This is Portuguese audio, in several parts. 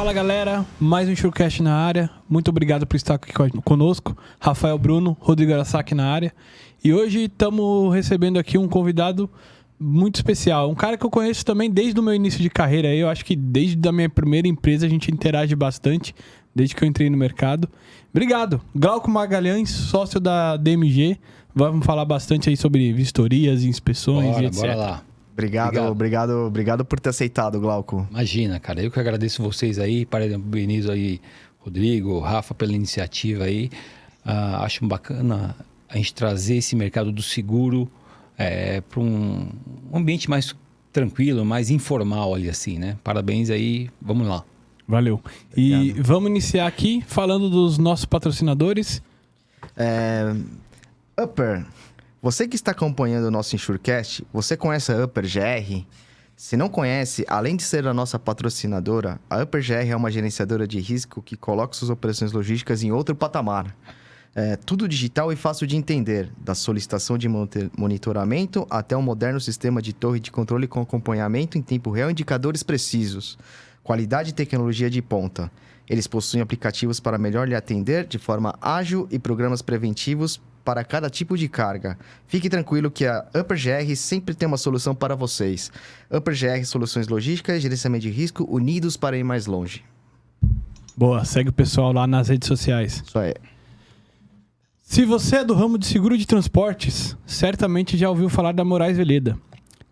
Fala galera, mais um Showcast na área. Muito obrigado por estar aqui conosco. Rafael Bruno, Rodrigo Arasaki na área. E hoje estamos recebendo aqui um convidado muito especial. Um cara que eu conheço também desde o meu início de carreira. Eu acho que desde a minha primeira empresa a gente interage bastante, desde que eu entrei no mercado. Obrigado. Glauco Magalhães, sócio da DMG. Vamos falar bastante aí sobre vistorias, inspeções e etc. Bora lá. Obrigado por ter aceitado, Glauco. Imagina, cara. Eu que agradeço vocês aí. Parabenizo aí, Rodrigo, Rafa, pela iniciativa aí. Acho bacana a gente trazer esse mercado do seguro para um ambiente mais tranquilo, mais informal ali assim, né? Parabéns aí. Vamos lá. Valeu. Obrigado. E vamos iniciar aqui falando dos nossos patrocinadores. Upper. Você que está acompanhando o nosso Insurecast, você conhece a Upper GR? Se não conhece, além de ser a nossa patrocinadora, a Upper GR é uma gerenciadora de risco que coloca suas operações logísticas em outro patamar. Tudo digital e fácil de entender, da solicitação de monitoramento até um moderno sistema de torre de controle com acompanhamento em tempo real e indicadores precisos. Qualidade e tecnologia de ponta. Eles possuem aplicativos para melhor lhe atender de forma ágil e programas preventivos para cada tipo de carga. Fique tranquilo que a Upper GR sempre tem uma solução para vocês. Upper GR Soluções Logísticas, Gerenciamento de Risco, unidos para ir mais longe. Boa, segue o pessoal lá nas redes sociais. Isso aí. Se você é do ramo de seguro de transportes, certamente já ouviu falar da Moraes Veleda.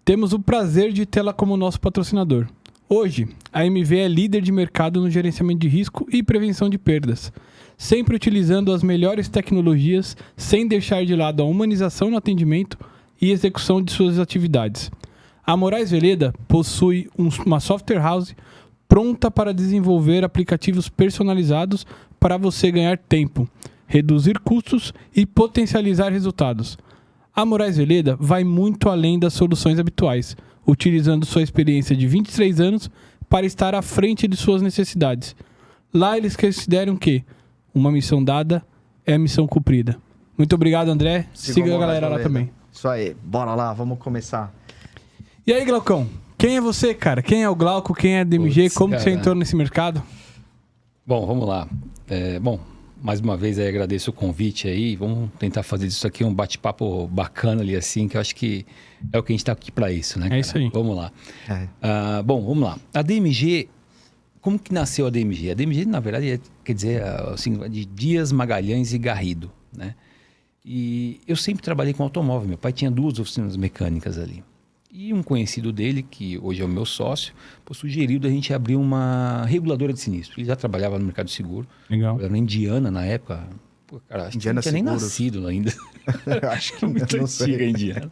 Temos o prazer de tê-la como nosso patrocinador. Hoje, a MV é líder de mercado no gerenciamento de risco e prevenção de perdas, sempre utilizando as melhores tecnologias, sem deixar de lado a humanização no atendimento e execução de suas atividades. A Moraes Veleda possui uma software house pronta para desenvolver aplicativos personalizados para você ganhar tempo, reduzir custos e potencializar resultados. A Moraes Veleda vai muito além das soluções habituais, utilizando sua experiência de 23 anos para estar à frente de suas necessidades. Lá eles consideram que uma missão dada é a missão cumprida. Muito obrigado, André. Siga a galera lá também. Isso aí. Bora lá, vamos começar. E aí, Glaucão? Quem é você, cara? Quem é o Glauco? Quem é a DMG? Como você entrou nesse mercado? Bom, vamos lá. Mais uma vez aí agradeço o convite aí. Vamos tentar fazer disso aqui um bate-papo bacana ali assim, que eu acho que é o que a gente está aqui para isso, né, cara? É isso aí. Vamos lá. Bom, vamos lá. A DMG... Como que nasceu a DMG? A DMG, na verdade, quer dizer, assim, de Dias, Magalhães e Garrido, né? E eu sempre trabalhei com automóvel. Meu pai tinha 2 oficinas mecânicas ali. E um conhecido dele, que hoje é o meu sócio, sugeriu da gente abrir uma reguladora de sinistro. Ele já trabalhava no mercado de seguro. Legal. Era na Indiana, na época. Pô, cara, acho Indiana que não tinha nem Seguros. nascido ainda. Acho que Muito não antiga a sei. Indiana.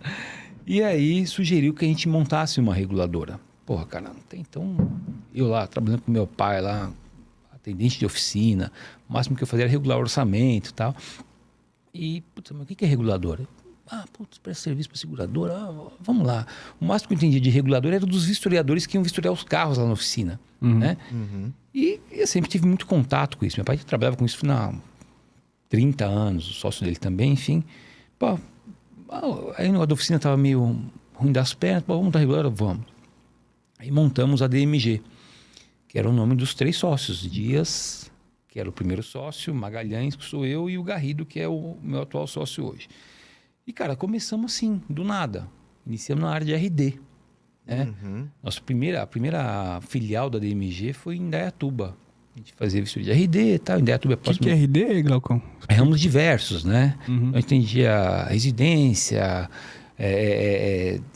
E aí sugeriu que a gente montasse uma reguladora. Porra, cara, não tem. Então, eu lá, trabalhando com meu pai lá, atendente de oficina, o máximo que eu fazia era regular orçamento e tal. E, putz, mas o que é reguladora? Presta serviço para seguradora, vamos lá. O máximo que eu entendia de regulador era dos vistoriadores que iam vistoriar os carros lá na oficina, né? Uhum. E eu sempre tive muito contato com isso. Meu pai trabalhava com isso há 30 anos, o sócio dele também, enfim. Pô, aí o negócio da oficina estava meio ruim das pernas, vamos montar a reguladora? Vamos. Aí montamos a DMG, que era o nome dos 3 sócios. Dias, que era o primeiro sócio, Magalhães, que sou eu, e o Garrido, que é o meu atual sócio hoje. E, cara, começamos assim, do nada. Iniciamos na área de RD. Né? Uhum. A primeira filial da DMG foi em Indaiatuba. A gente fazia vistoria de RD e tal. Indaiatuba é O próximo... que é RD, Glaucão? Ramos diversos, né? Uhum. Então, a gente atendia residência...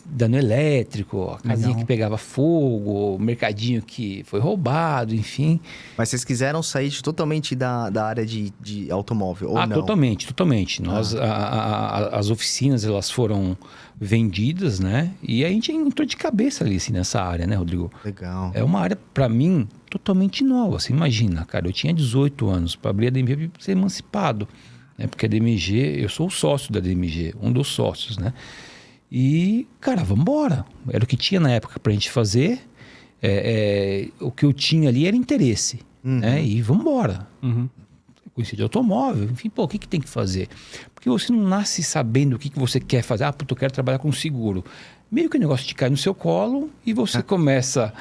dano elétrico, a casinha Legal. que pegava fogo, o mercadinho que foi roubado, enfim. Mas vocês quiseram sair totalmente da área de automóvel, ou não? Totalmente. Nós, as oficinas, elas foram vendidas, né? E a gente entrou de cabeça ali, assim, nessa área, né, Rodrigo? Legal. É uma área, para mim, totalmente nova. Você imagina, cara, eu tinha 18 anos para abrir a DMG para ser emancipado, né? Porque a DMG, eu sou o sócio da DMG, um dos sócios, né? E, cara, vamos embora. Era o que tinha na época pra gente fazer. O que eu tinha ali era interesse, né? E vamos embora. Uhum. Conheci de automóvel, enfim, o que tem que fazer? Porque você não nasce sabendo o que você quer fazer. Eu quero trabalhar com seguro. Meio que o negócio te cai no seu colo e você começa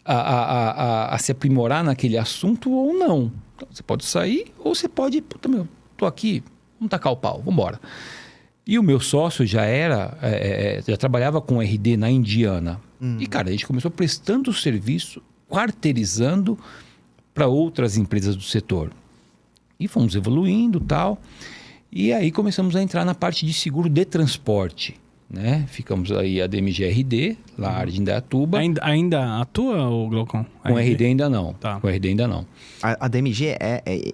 a se aprimorar naquele assunto ou não. Então, você pode sair ou você pode... Puta, meu, tô aqui, vamos tacar o pau, vamos embora. E o meu sócio já já trabalhava com RD na Indiana. E, cara, a gente começou prestando serviço, quarteirizando para outras empresas do setor. E fomos evoluindo e tal. E aí começamos a entrar na parte de seguro de transporte. Né? Ficamos aí a DMG-RD, lá na área de Indaiatuba. Ainda atua, o Glaucon? Com RD ainda não. Tá. Com RD ainda não. A DMG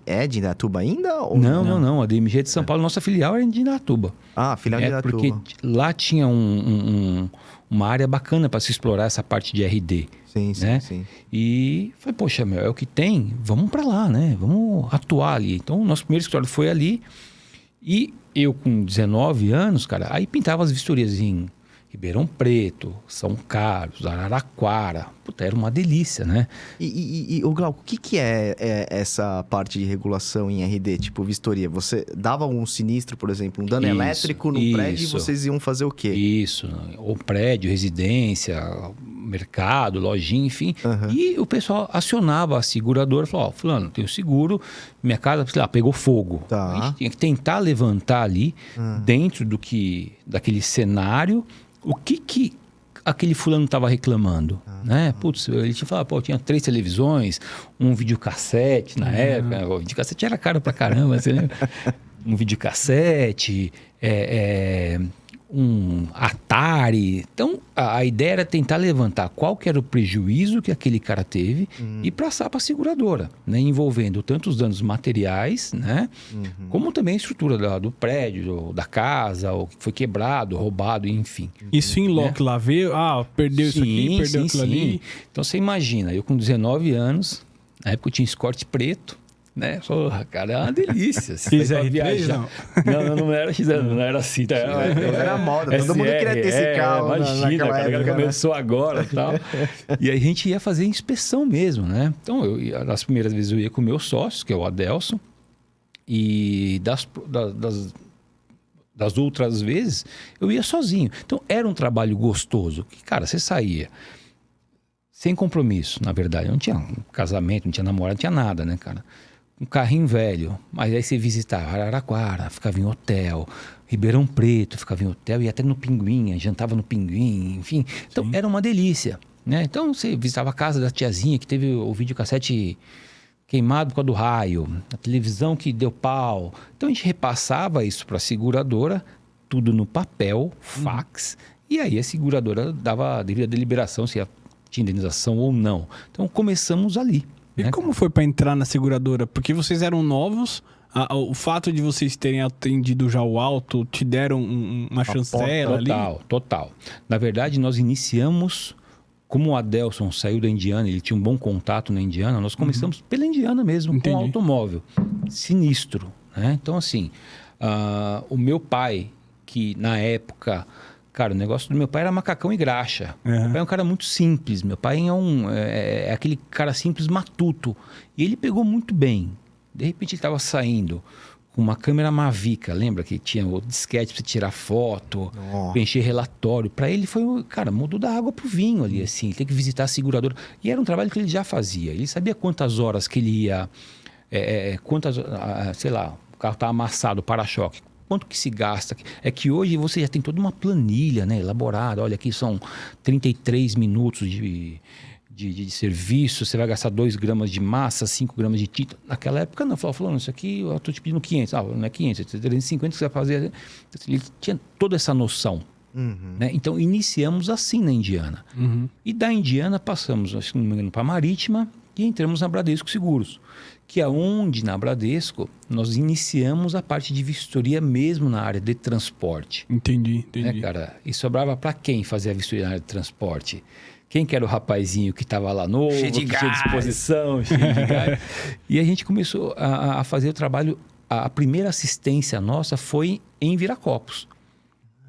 é de Indaiatuba ainda? Ou Não. A DMG é de São Paulo. Nossa filial era de Indaiatuba. Ah, filial de Indaiatuba. Porque lá tinha uma área bacana para se explorar essa parte de RD. Sim. E foi, poxa, meu, é o que tem, vamos para lá, né? Vamos atuar ali. Então, o nosso primeiro escritório foi ali. E eu, com 19 anos, cara, aí pintava as vistorias em Ribeirão Preto, São Carlos, Araraquara. Puta, era uma delícia, né? E o Glauco, o que é essa parte de regulação em RD, tipo vistoria? Você dava um sinistro, por exemplo, um dano elétrico no prédio e vocês iam fazer o quê? Isso, ou prédio, residência, mercado, lojinha, enfim. E o pessoal acionava a seguradora e falou, ó, fulano, tem o seguro, minha casa, sei lá, pegou fogo. Tá. A gente tinha que tentar levantar ali, dentro daquele cenário, o que aquele fulano estava reclamando, né? Putz, ele tinha falado, pô, tinha 3 televisões, um videocassete na época, o videocassete era caro pra caramba, você lembra? Um videocassete, um Atari. Então, a ideia era tentar levantar qual que era o prejuízo que aquele cara teve e passar para a seguradora, né? Envolvendo tanto os danos materiais, né? Como também a estrutura do prédio, da casa, o que foi quebrado, roubado, enfim. Isso em loco lá, veio, perdeu isso aqui, perdeu aquilo ali. Então, você imagina, eu com 19 anos, na época eu tinha escorte preto, né? Porra, cara, é uma delícia. XR3, não? Não era XR, não era assim. Tá? Era moda, todo mundo queria ter esse carro. Imagina, cara, época, começou agora e tal. E aí a gente ia fazer inspeção mesmo, né? Então, nas primeiras vezes eu ia com o meu sócio, que é o Adelson, e das outras vezes eu ia sozinho. Então, era um trabalho gostoso. Que, cara, você saía sem compromisso, na verdade. Não tinha casamento, não tinha namorado, não tinha nada, né, cara? Um carrinho velho, mas aí você visitava Araraquara, ficava em hotel, Ribeirão Preto, ficava em hotel, ia até no Pinguim, jantava no Pinguim, enfim. Então, era uma delícia, né? Então, você visitava a casa da tiazinha que teve o videocassete queimado por causa do raio, a televisão que deu pau. Então, a gente repassava isso para a seguradora, tudo no papel, fax, e aí a seguradora dava a devida deliberação se tinha indenização ou não. Então, começamos ali. E como foi para entrar na seguradora? Porque vocês eram novos, o fato de vocês terem atendido já o alto te deram uma chancela ali? Total. Na verdade, nós iniciamos, como o Adelson saiu da Indiana, ele tinha um bom contato na Indiana, nós começamos pela Indiana mesmo, Entendi. com automóvel. Sinistro, né? Então, assim, o meu pai, que na época... Cara, o negócio do meu pai era macacão e graxa. Meu pai é um cara muito simples. Meu pai é aquele cara simples matuto. E ele pegou muito bem. De repente ele estava saindo com uma câmera Mavica. Lembra que tinha o disquete para você tirar foto, preencher relatório. Para ele foi, cara, mudou da água pro vinho ali, assim. Ele tem que visitar a seguradora. E era um trabalho que ele já fazia. Ele sabia quantas horas que ele ia... sei lá, o carro tá amassado, para-choque. Quanto que se gasta? É que hoje você já tem toda uma planilha, né, elaborada. Olha, aqui são 33 minutos de serviço, você vai gastar 2 gramas de massa, 5 gramas de tinta. Naquela época não, falando, isso aqui eu estou te pedindo 500. Não é 500, é 350 que você vai fazer. Ele tinha toda essa noção. Né? Então, iniciamos assim na Indiana. E da Indiana passamos, acho que não me engano, para a Marítima e entramos na Bradesco Seguros. Que é onde, na Bradesco, nós iniciamos a parte de vistoria mesmo na área de transporte. Entendi. Né, cara? E sobrava para quem fazer a vistoria na área de transporte? Quem que era o rapazinho que estava lá novo, cheio de que tinha disposição, cheio de gás. E a gente começou a fazer o trabalho. A primeira assistência nossa foi em Viracopos.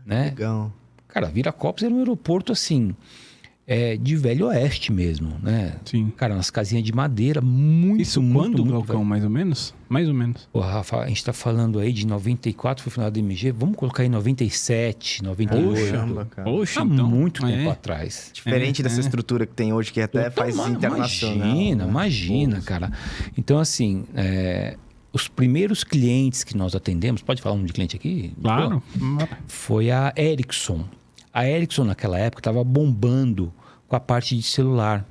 Né? Legal. Cara, Viracopos era um aeroporto assim... de Velho Oeste mesmo, né? Sim. Cara, nas casinhas de madeira, muito, Isso muito, quando, muito Glaucão, velho. mais ou menos? Mais ou menos. Pô, Rafa, a gente tá falando aí de 94, foi o final da MG, vamos colocar aí 97, 98. Caramba, cara. Oxe, Há então. muito tempo É. atrás. Diferente dessa estrutura que tem hoje, que até faz internacional. Imagina, Pô, cara. Então, assim, os primeiros clientes que nós atendemos, pode falar um de cliente aqui? Claro. Foi a Ericsson. A Ericsson, naquela época, estava bombando com a parte de celular.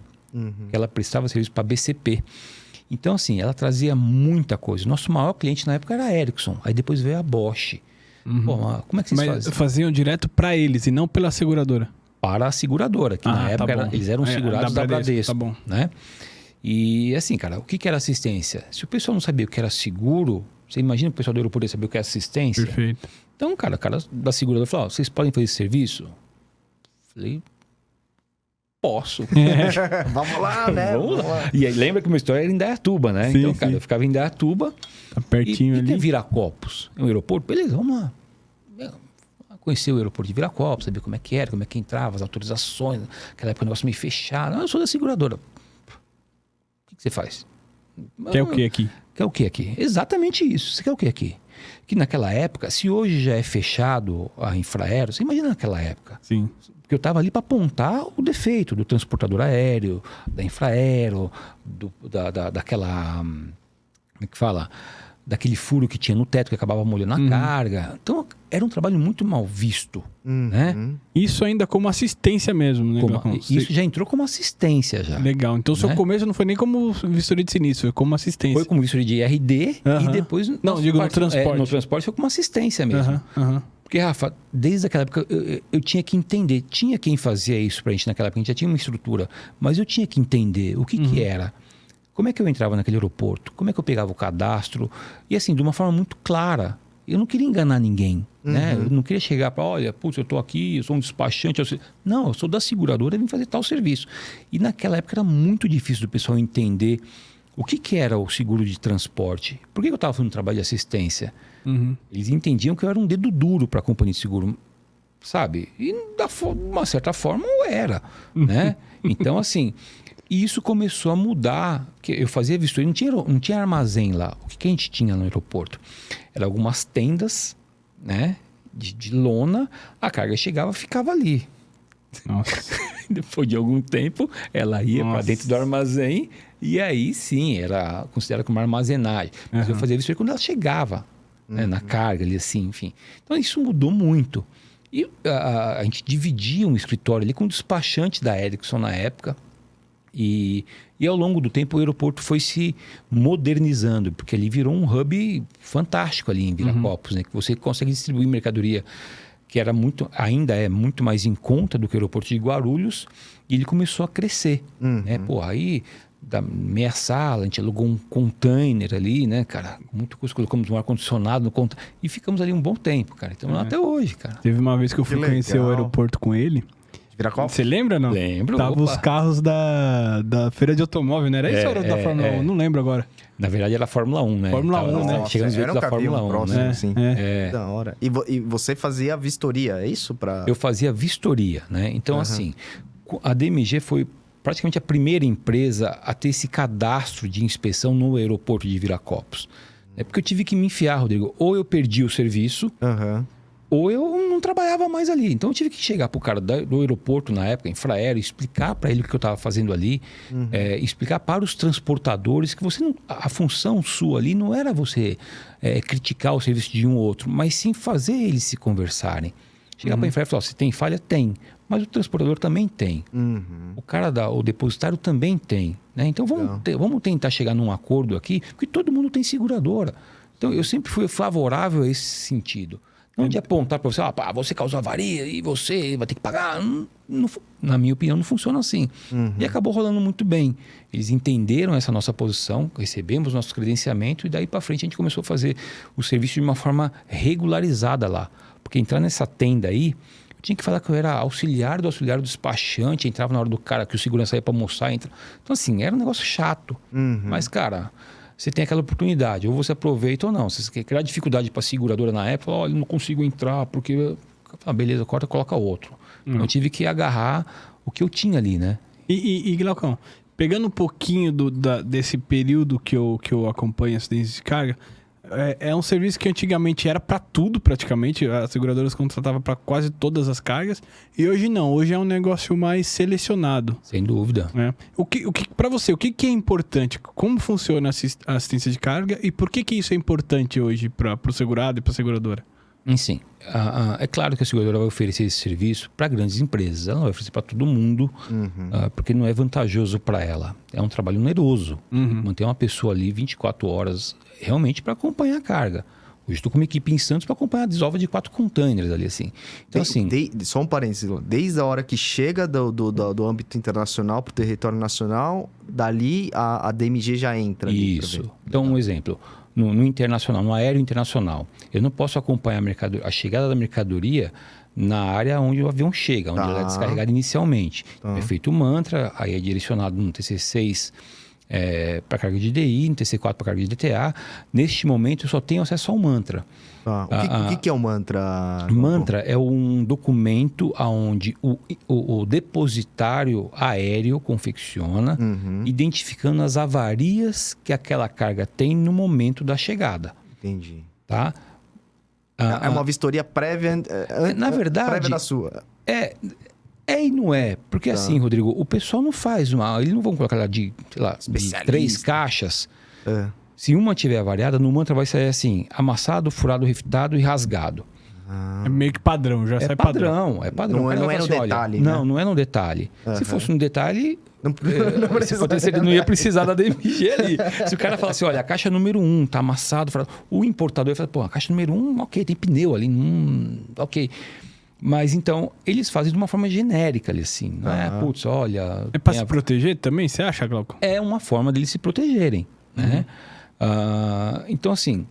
Ela prestava serviço para BCP. Então, assim, ela trazia muita coisa. Nosso maior cliente na época era a Ericsson. Aí depois veio a Bosch. Pô, mas como é que vocês Mas fazem? faziam direto pra eles e não pela seguradora. Para a seguradora, que na época bom. eles eram segurados da Bradesco. Tá bom. Né? E assim, cara, o que era assistência? Se o pessoal não sabia o que era seguro, você imagina o pessoal do aeroporto saber o que é assistência? Perfeito. Então, cara, o cara da seguradora falou, vocês podem fazer esse serviço? Falei, posso. Vamos lá, né? Vamos lá. E aí, lembra que uma história era em Indaiatuba, né? Sim, Então, cara, sim. eu ficava em Indaiatuba. Tá pertinho e ali. que é Viracopos? É um aeroporto? Beleza, vamos lá. Conhecer o aeroporto de Viracopos, saber como é que era, como é que entrava, as autorizações. Naquela época o negócio meio fechado. Eu sou da seguradora. O que você faz? Quer o que aqui? Quer o que aqui? Exatamente isso. Você quer o que aqui? Que naquela época, se hoje já é fechado a Infraero, você imagina naquela época. Sim. Porque eu estava ali para apontar o defeito do transportador aéreo, da Infraero, daquela... Como é que fala? Daquele furo que tinha no teto que acabava molhando a carga. Então, era um trabalho muito mal visto, né? Isso ainda como assistência mesmo, né, Glaucão? Isso já entrou como assistência já. Legal. Então o seu Né? começo não foi nem como vistoria de sinistro, foi como assistência. Foi como vistoria de IRD Aham. e depois... Não, digo no transporte. No transporte foi como assistência mesmo. Aham, aham. Porque, Rafa, desde aquela época eu tinha que entender. Tinha quem fazia isso pra gente naquela época. A gente já tinha uma estrutura. Mas eu tinha que entender o que era. Como é que eu entrava naquele aeroporto? Como é que eu pegava o cadastro? E assim, de uma forma muito clara. Eu não queria enganar ninguém, né? Eu não queria chegar para, olha, putz, eu tô aqui, eu sou um despachante. Não, eu sou da seguradora e vim fazer tal serviço. E naquela época era muito difícil do pessoal entender o que era o seguro de transporte. Por que eu estava fazendo um trabalho de assistência? Eles entendiam que eu era um dedo duro para a companhia de seguro, sabe? E de uma certa forma eu era, né? Então, assim... E isso começou a mudar. Que eu fazia vistoria, não tinha armazém lá. O que a gente tinha no aeroporto? Eram algumas tendas, né? De lona. A carga chegava, ficava ali. Nossa. Depois de algum tempo, ela ia para dentro do armazém. E aí, sim, era considerada como armazenagem. Mas eu fazia vistoria quando ela chegava, né, na carga ali, assim, enfim. Então, isso mudou muito. E a gente dividia um escritório ali com o despachante da Ericsson na época. E ao longo do tempo o aeroporto foi se modernizando, porque ali virou um hub fantástico ali em Viracopos, né? Que você consegue distribuir mercadoria que ainda é muito mais em conta do que o aeroporto de Guarulhos, e ele começou a crescer, né? Pô, aí da meia sala, a gente alugou um container ali, né, cara? Muita coisa, colocamos um ar-condicionado no container e ficamos ali um bom tempo, cara. Então até hoje, cara. Teve uma vez que eu fui conhecer o aeroporto com ele. Viracopos? Você lembra, não? Lembro. Tava os carros da feira de automóvel, não era isso ou era da Fórmula 1? Não lembro agora. Na verdade era a Fórmula 1, né? Fórmula 1, né? Chegamos era da Fórmula 1, próximo, né? assim. Da hora. E você fazia vistoria, é isso? Eu fazia vistoria, né? Então, assim, a DMG foi praticamente a primeira empresa a ter esse cadastro de inspeção no aeroporto de Viracopos. É porque eu tive que me enfiar, Rodrigo. Ou eu perdi o serviço, ou eu não trabalhava mais ali. Então eu tive que chegar pro cara do aeroporto na época, Infraero, explicar para ele o que eu estava fazendo ali, explicar para os transportadores que você não, a função sua ali não era você criticar o serviço de um ou outro, mas sim fazer eles se conversarem. Chegar para a Infraero e falar, se tem falha, tem. Mas o transportador também tem. O cara o depositário também tem. Né? Então vamos tentar chegar num acordo aqui, porque todo mundo tem seguradora. Então eu sempre fui favorável a esse sentido. Não de apontar para você, você causou avaria e você vai ter que pagar. Na minha opinião, não funciona assim. E acabou rolando muito bem. Eles entenderam essa nossa posição, recebemos nosso credenciamento e daí para frente a gente começou a fazer o serviço de uma forma regularizada lá. Porque entrar nessa tenda aí, eu tinha que falar que eu era auxiliar do despachante, entrava na hora do cara que o segurança ia para almoçar. Então assim, era um negócio chato. Mas, cara... Você tem aquela oportunidade, ou você aproveita ou não. Se você quer criar dificuldade para a seguradora na época, olha, não consigo entrar, porque... beleza, coloca outro. Eu tive que agarrar o que eu tinha ali, né? E Glaucão, pegando um pouquinho desse período que eu acompanho acidentes de carga, é um serviço que antigamente era para tudo praticamente, as seguradoras contratavam para quase todas as cargas, e hoje não, hoje é um negócio mais selecionado. Sem dúvida. Né? Para você, o que é importante? Como funciona a assistência de carga e por que isso é importante hoje para o segurado e para a seguradora? Sim, é claro que a seguradora vai oferecer esse serviço para grandes empresas, ela não vai oferecer para todo mundo, porque não é vantajoso para ela. É um trabalho oneroso, manter uma pessoa ali 24 horas realmente para acompanhar a carga. Hoje estou com uma equipe em Santos para acompanhar a desova de 4 containers ali, assim. Então, só um parênteses, desde a hora que chega do âmbito internacional para o território nacional, dali a DMG já entra. Isso. Então, um exemplo. No internacional, no aéreo internacional, eu não posso acompanhar a chegada da mercadoria na área onde o avião chega, onde ela é descarregada inicialmente. É feito o mantra, aí é direcionado no TC6 para carga de DI, no TC4 para carga de DTA. Neste momento, eu só tenho acesso ao mantra. O que é o mantra? Mantra é um documento onde o depositário aéreo confecciona, identificando as avarias que aquela carga tem no momento da chegada. Entendi. Tá? É uma vistoria prévia, na verdade, prévia da sua. É e não é. Porque assim, Rodrigo, o pessoal não faz eles não vão colocar lá de 3 caixas. Se uma tiver avariada, no mantra vai sair assim: amassado, furado, refitado e rasgado. É meio que padrão, já sai padrão. É padrão. Não é no detalhe. Não é no detalhe. Se fosse no detalhe, não ia precisar da DMG ali. Se o cara fala assim, olha, a caixa número 1 tá amassado, o importador fala, pô, a caixa número 1, ok, tem pneu ali, ok. Mas então, eles fazem de uma forma genérica ali, assim. Não é, putz, olha... É para se proteger também, você acha, Glauco? É uma forma deles se protegerem, né? Então, assim,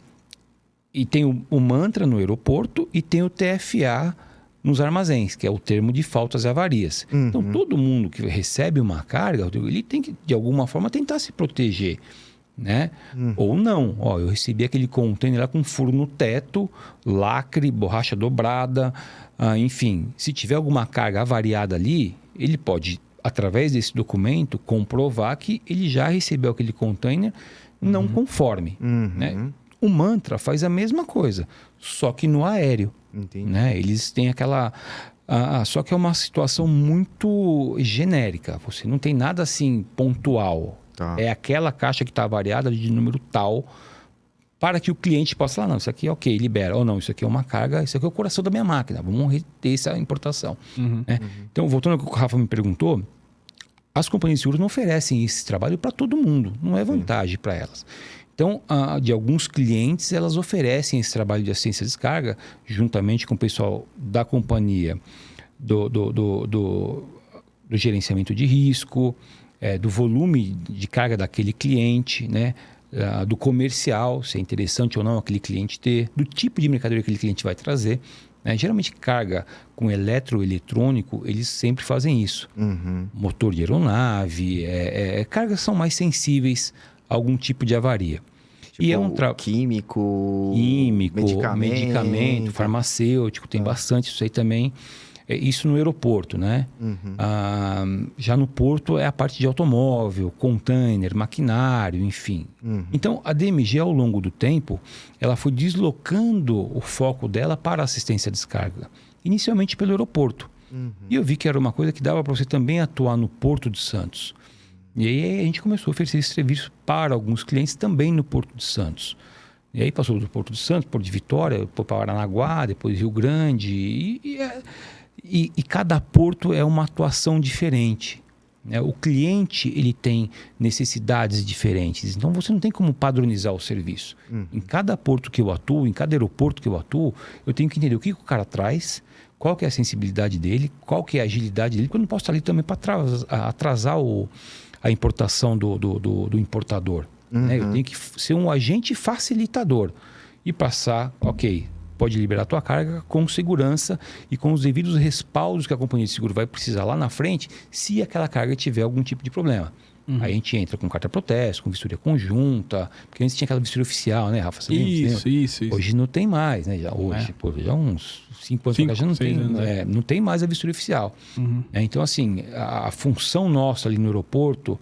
e tem o mantra no aeroporto e tem o TFA nos armazéns, que é o termo de faltas e avarias. Então, todo mundo que recebe uma carga, ele tem que, de alguma forma, tentar se proteger, né? Ou não. Eu recebi aquele container lá com furo no teto, lacre, borracha dobrada, enfim. Se tiver alguma carga avariada ali, ele pode, através desse documento, comprovar que ele já recebeu aquele container não conforme, né? O mantra faz a mesma coisa, só que no aéreo. Né? Eles têm aquela... só que é uma situação muito genérica. Você não tem nada assim pontual. É aquela caixa que está avariada de número tal, para que o cliente possa falar, não, isso aqui é ok, libera. Ou não, isso aqui é uma carga, isso aqui é o coração da minha máquina. Vamos reter essa importação. Né? Então, voltando ao que o Rafa me perguntou, as companhias de seguros não oferecem esse trabalho para todo mundo. Não é vantagem para elas. Então, de alguns clientes, elas oferecem esse trabalho de assistência de descarga, juntamente com o pessoal da companhia, do gerenciamento de risco, do volume de carga daquele cliente, né? Do comercial, se é interessante ou não aquele cliente ter, do tipo de mercadoria que aquele cliente vai trazer. Geralmente, carga com eletroeletrônico, eles sempre fazem isso. Motor de aeronave, cargas são mais sensíveis a algum tipo de avaria. Tipo, e é um químico, medicamento, farmacêutico, tem bastante isso aí também. Isso no aeroporto, né? Já no porto é a parte de automóvel, container, maquinário, enfim. Então, a DMG, ao longo do tempo, ela foi deslocando o foco dela para a assistência à descarga. Inicialmente pelo aeroporto. E eu vi que era uma coisa que dava para você também atuar no Porto de Santos. E aí a gente começou a oferecer esse serviço para alguns clientes também no Porto de Santos. E aí passou do Porto de Santos, Porto de Vitória, para Aranaguá, depois Rio Grande. E cada porto é uma atuação diferente. Né? O cliente ele tem necessidades diferentes. Então você não tem como padronizar o serviço. Em cada porto que eu atuo, em cada aeroporto que eu atuo, eu tenho que entender o que o cara traz, qual que é a sensibilidade dele, qual que é a agilidade dele, porque eu não posso estar ali também para atrasar a importação do importador. Né? Eu tenho que ser um agente facilitador e passar, ok, pode liberar a tua carga com segurança e com os devidos respaldos que a companhia de seguro vai precisar lá na frente, se aquela carga tiver algum tipo de problema. Aí a gente entra com carta protesto, com vistoria conjunta, porque antes tinha aquela vistoria oficial, né, Rafa? Você lembra? Isso. Hoje não tem mais, né? Já, hoje, já uns 5 anos pra cá já não tem, não tem mais a vistoria oficial. Então, assim, a função nossa ali no aeroporto,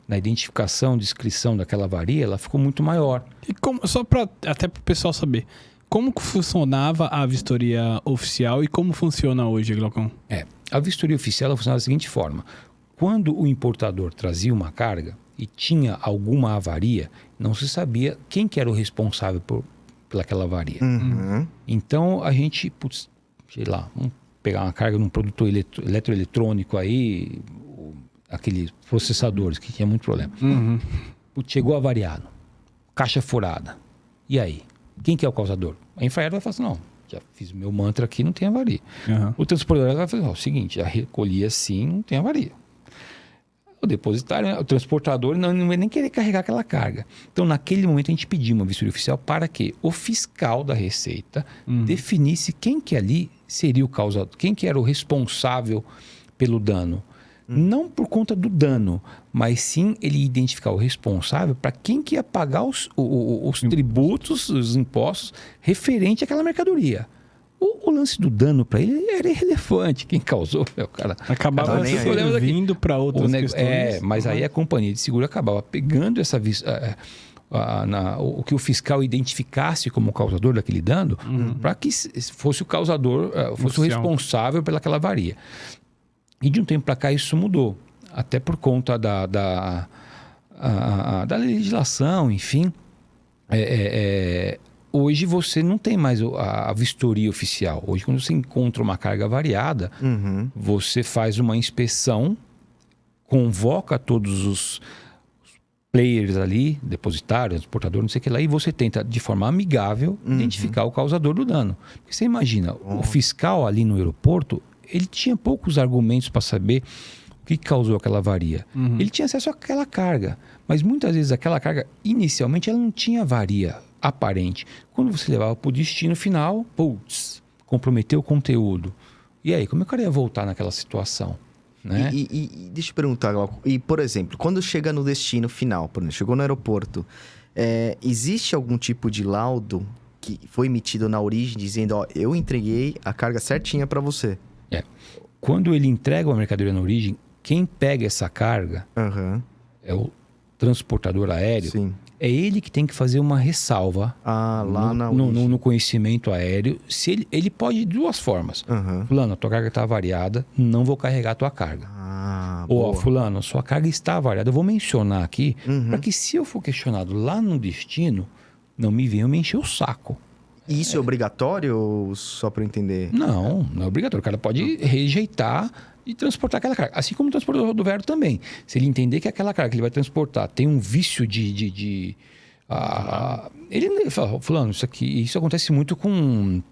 na identificação, descrição daquela avaria, ela ficou muito maior. E como, só para até para o pessoal saber, como que funcionava a vistoria oficial e como funciona hoje, Glaucon? A vistoria oficial ela funciona da seguinte forma. Quando o importador trazia uma carga e tinha alguma avaria, não se sabia quem que era o responsável pelaquela avaria. Então, a gente, sei lá, vamos pegar uma carga num produtor eletroeletrônico aí, aqueles processadores que tinha muito problema. Chegou avariado, caixa furada. E aí? Quem que é o causador? A Infraero vai falar assim, não, já fiz o meu mantra aqui, não tem avaria. O transportador vai falar, o seguinte, já recolhi assim, não tem avaria. O depositário, o transportador não vai nem querer carregar aquela carga. Então, naquele momento, a gente pediu uma vistoria oficial para que o fiscal da Receita definisse quem que ali seria o causador, quem que era o responsável pelo dano. Não por conta do dano, mas sim ele identificar o responsável para quem que ia pagar os tributos, os impostos referente àquela mercadoria. O lance do dano para ele era irrelevante. Quem causou é o cara. Acabava vindo para outras questões. Mas aí a companhia de seguro acabava pegando essa o que o fiscal identificasse como causador daquele dano, para que fosse o causador, fosse o responsável pelaquela avaria. E de um tempo para cá isso mudou, até por conta da legislação, enfim. Hoje você não tem mais a vistoria oficial. Hoje, quando você encontra uma carga variada, você faz uma inspeção, convoca todos os players ali, depositário, transportador, não sei o que lá, e você tenta, de forma amigável, identificar o causador do dano. Porque você imagina, o fiscal ali no aeroporto, ele tinha poucos argumentos para saber o que causou aquela avaria. Ele tinha acesso àquela carga, mas muitas vezes aquela carga, inicialmente, ela não tinha avaria aparente. Quando você levava para o destino final, comprometeu o conteúdo. E aí, como é que o cara ia voltar naquela situação? Né? E deixa eu perguntar, Glauco, por exemplo, quando chega no destino final, por exemplo, chegou no aeroporto, existe algum tipo de laudo que foi emitido na origem dizendo, ó, eu entreguei a carga certinha para você? Quando ele entrega uma mercadoria na origem, quem pega essa carga é o transportador aéreo. Sim. É ele que tem que fazer uma ressalva no conhecimento aéreo. Se ele pode de duas formas. Fulano, a tua carga está avariada, não vou carregar a tua carga. Ou, fulano, sua carga está avariada. Eu vou mencionar aqui, para que se eu for questionado lá no destino, não me venham me encher o saco. Isso é obrigatório ou só para entender? Não é obrigatório. O cara pode rejeitar e transportar aquela carga. Assim como o transportador rodoviário também. Se ele entender que aquela carga que ele vai transportar tem um vício ele fala, fulano, isso acontece muito com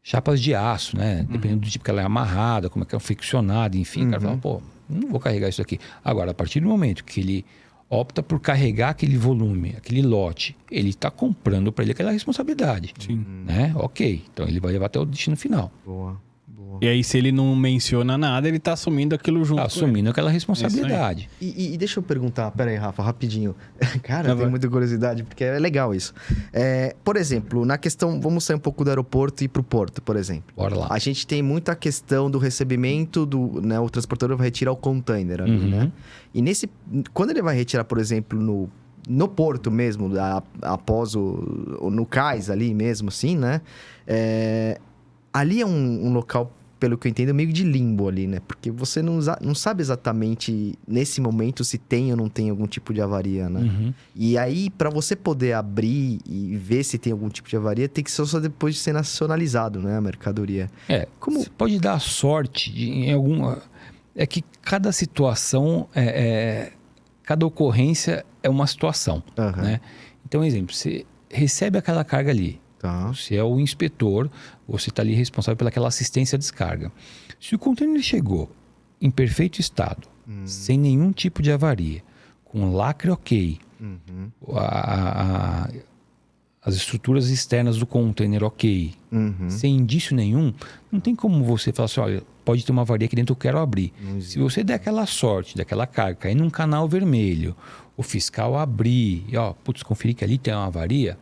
chapas de aço, né? Dependendo do tipo que ela é amarrada, como é que é confeccionada, enfim. O cara fala, pô, não vou carregar isso aqui. Agora, a partir do momento que ele opta por carregar aquele volume, aquele lote, ele está comprando para ele aquela responsabilidade. Sim. Né? Ok, então ele vai levar até o destino final. Boa. E aí, se ele não menciona nada, ele está assumindo aquilo junto. Assumindo aquela responsabilidade. E deixa eu perguntar, pera aí, Rafa, rapidinho. Cara, eu tenho muita curiosidade, porque é legal isso. Por exemplo, na questão, vamos sair um pouco do aeroporto e ir para o porto, por exemplo. Bora lá. A gente tem muita questão do recebimento, o transportador vai retirar o container ali, né? E quando ele vai retirar, por exemplo, no porto mesmo, após no cais ali mesmo, assim, né? Ali é um local, pelo que eu entendo, meio de limbo ali, né? Porque você não sabe exatamente, nesse momento, se tem ou não tem algum tipo de avaria, né? E aí, para você poder abrir e ver se tem algum tipo de avaria, tem que ser só depois de ser nacionalizado, né? A mercadoria. Você pode dar sorte em alguma... É que cada situação, cada ocorrência é uma situação, né? Então, exemplo, você recebe aquela carga ali. Você é o inspetor, você está ali responsável pelaquela assistência à descarga. Se o container chegou em perfeito estado, sem nenhum tipo de avaria, com lacre ok, as estruturas externas do container ok, sem indício nenhum, não tem como você falar assim, olha, pode ter uma avaria aqui dentro, eu quero abrir. Não Se você der aquela sorte, daquela carga, cair num canal vermelho, o fiscal abrir, e putz, conferir que ali tem uma avaria,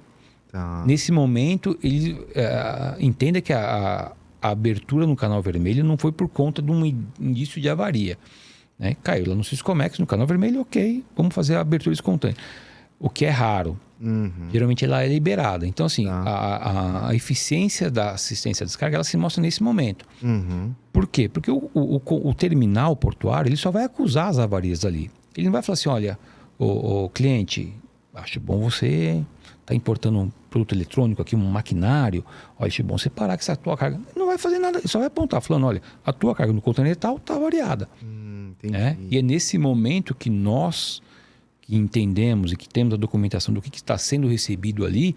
Tá. nesse momento ele entenda que a abertura no canal vermelho não foi por conta de um indício de avaria. Né? Caiu lá no Syscomex, no canal vermelho, ok, vamos fazer a abertura espontânea. O que é raro. Geralmente ela é liberada. Então, assim, a eficiência da assistência à descarga, ela se mostra nesse momento. Por quê? Porque o terminal portuário, ele só vai acusar as avarias ali. Ele não vai falar assim, olha, o cliente, acho bom você tá importando um produto eletrônico aqui, um maquinário, olha, acho bom você parar com essa tua carga. Ele não vai fazer nada, ele só vai apontar, falando, olha, a tua carga no container tal tá variada. Entendi. E é nesse momento que nós que entendemos e que temos a documentação do que está sendo recebido ali,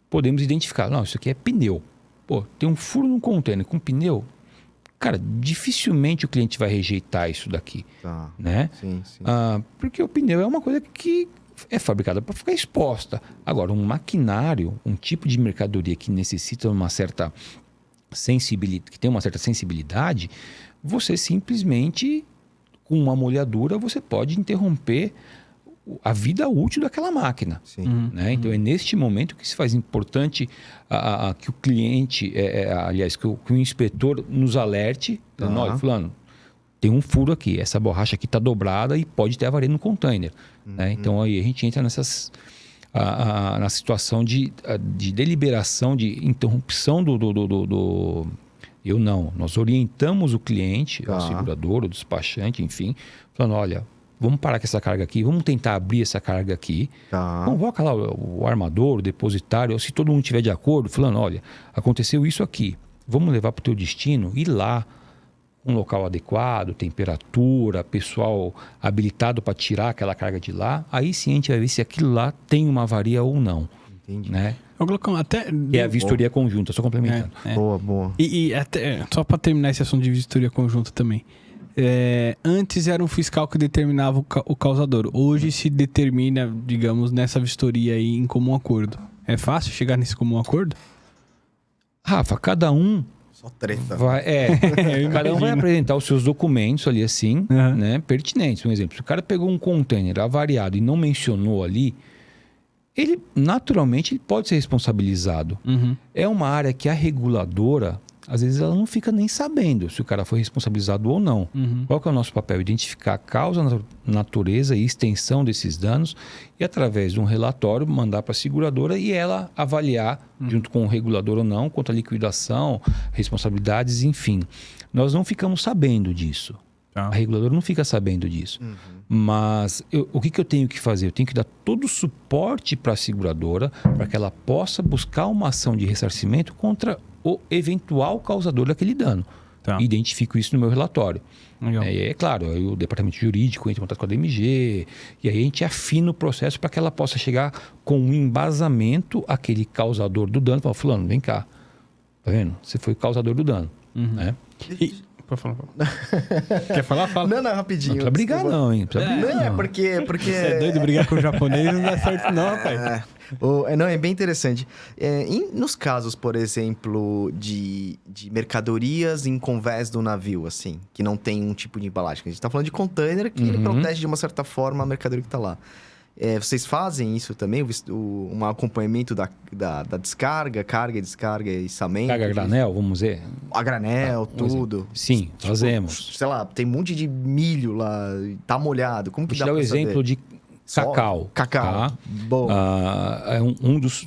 podemos identificar. Não, isso aqui é pneu. Pô, tem um furo no container com pneu. Cara, dificilmente o cliente vai rejeitar isso daqui. Tá. Né? Sim. Porque o pneu é uma coisa que é fabricada para ficar exposta. Agora, um maquinário, um tipo de mercadoria que necessita uma certa sensibilidade, que tem uma certa sensibilidade, você simplesmente, com uma molhadura, você pode interromper a vida útil daquela máquina. Sim. Né? Então, é neste momento que se faz importante que o cliente, aliás, que o inspetor nos alerte, dizendo, olha, fulano, tem um furo aqui, essa borracha aqui está dobrada e pode ter avaria no container. Né? Então, aí a gente entra na situação de deliberação, de interrupção nós orientamos o cliente, o segurador, o despachante, enfim, falando, olha, vamos parar com essa carga aqui, vamos tentar abrir essa carga aqui. Convoca lá o armador, o depositário, se todo mundo estiver de acordo, falando, olha, aconteceu isso aqui, vamos levar para o teu destino, ir lá, um local adequado, temperatura, pessoal habilitado para tirar aquela carga de lá, aí sim a gente vai ver se aquilo lá tem uma avaria ou não. Entendi. Né? Eu coloco até... É a vistoria conjunta, só complementando. Boa. E até, só para terminar esse assunto de vistoria conjunta também. Antes era um fiscal que determinava o causador. Hoje se determina, digamos, nessa vistoria aí em comum acordo. É fácil chegar nesse comum acordo? Rafa, cada um Só treta. cada um vai apresentar os seus documentos ali assim, né, pertinentes. Um exemplo, se o cara pegou um container avariado e não mencionou ali, ele naturalmente ele pode ser responsabilizado. É uma área que a reguladora, às vezes ela não fica nem sabendo se o cara foi responsabilizado ou não. Qual que é o nosso papel? Identificar a causa, natureza e extensão desses danos e através de um relatório mandar para a seguradora e ela avaliar junto com o regulador ou não, quanto à liquidação, responsabilidades, enfim. Nós não ficamos sabendo disso. A reguladora não fica sabendo disso. Mas o que eu tenho que fazer? Eu tenho que dar todo o suporte para a seguradora para que ela possa buscar uma ação de ressarcimento contra o eventual causador daquele dano. Identifico isso no meu relatório. É claro, aí o departamento jurídico entra em contato com a DMG e aí a gente afina o processo para que ela possa chegar com um embasamento àquele causador do dano. Fala, fulano, vem cá. Tá vendo? Você foi o causador do dano. Né? Pode falar. Quer falar? Fala. Não, rapidinho. Não precisa brigar não, hein? Não, porque... Você é doido brigar com o japonês, não dá certo não, rapaz. Não, é bem interessante. Nos casos, por exemplo, de mercadorias em convés do navio, assim, que não tem um tipo de embalagem. A gente tá falando de container que ele protege de uma certa forma a mercadoria que tá lá. Vocês fazem isso também? Um acompanhamento da descarga, carga, descarga, içamento? Carga a granel, vamos dizer? A granel, tudo. Sim, fazemos. Sei lá, tem um monte de milho lá, tá molhado. Como que dá pra pra saber? Vou te dar o exemplo de cacau. Cacau. Tá? Bom.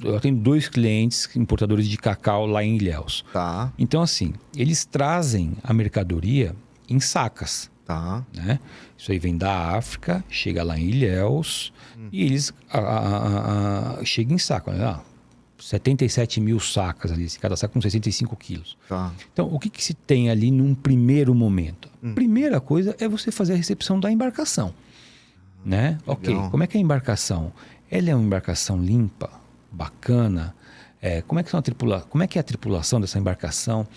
Eu tenho 2 clientes importadores de cacau lá em Ilhéus. Tá. Então, assim, eles trazem a mercadoria em sacas. Tá. Né? Isso aí vem da África, chega lá em Ilhéus e eles chegam em saco. Né? 77 mil sacas ali, cada saco com 65 quilos. Tá. Então, o que se tem ali num primeiro momento? Primeira coisa é você fazer a recepção da embarcação. Né? Ok, como é que é a embarcação? Ela é uma embarcação limpa, bacana. Como é que é a tripulação dessa embarcação?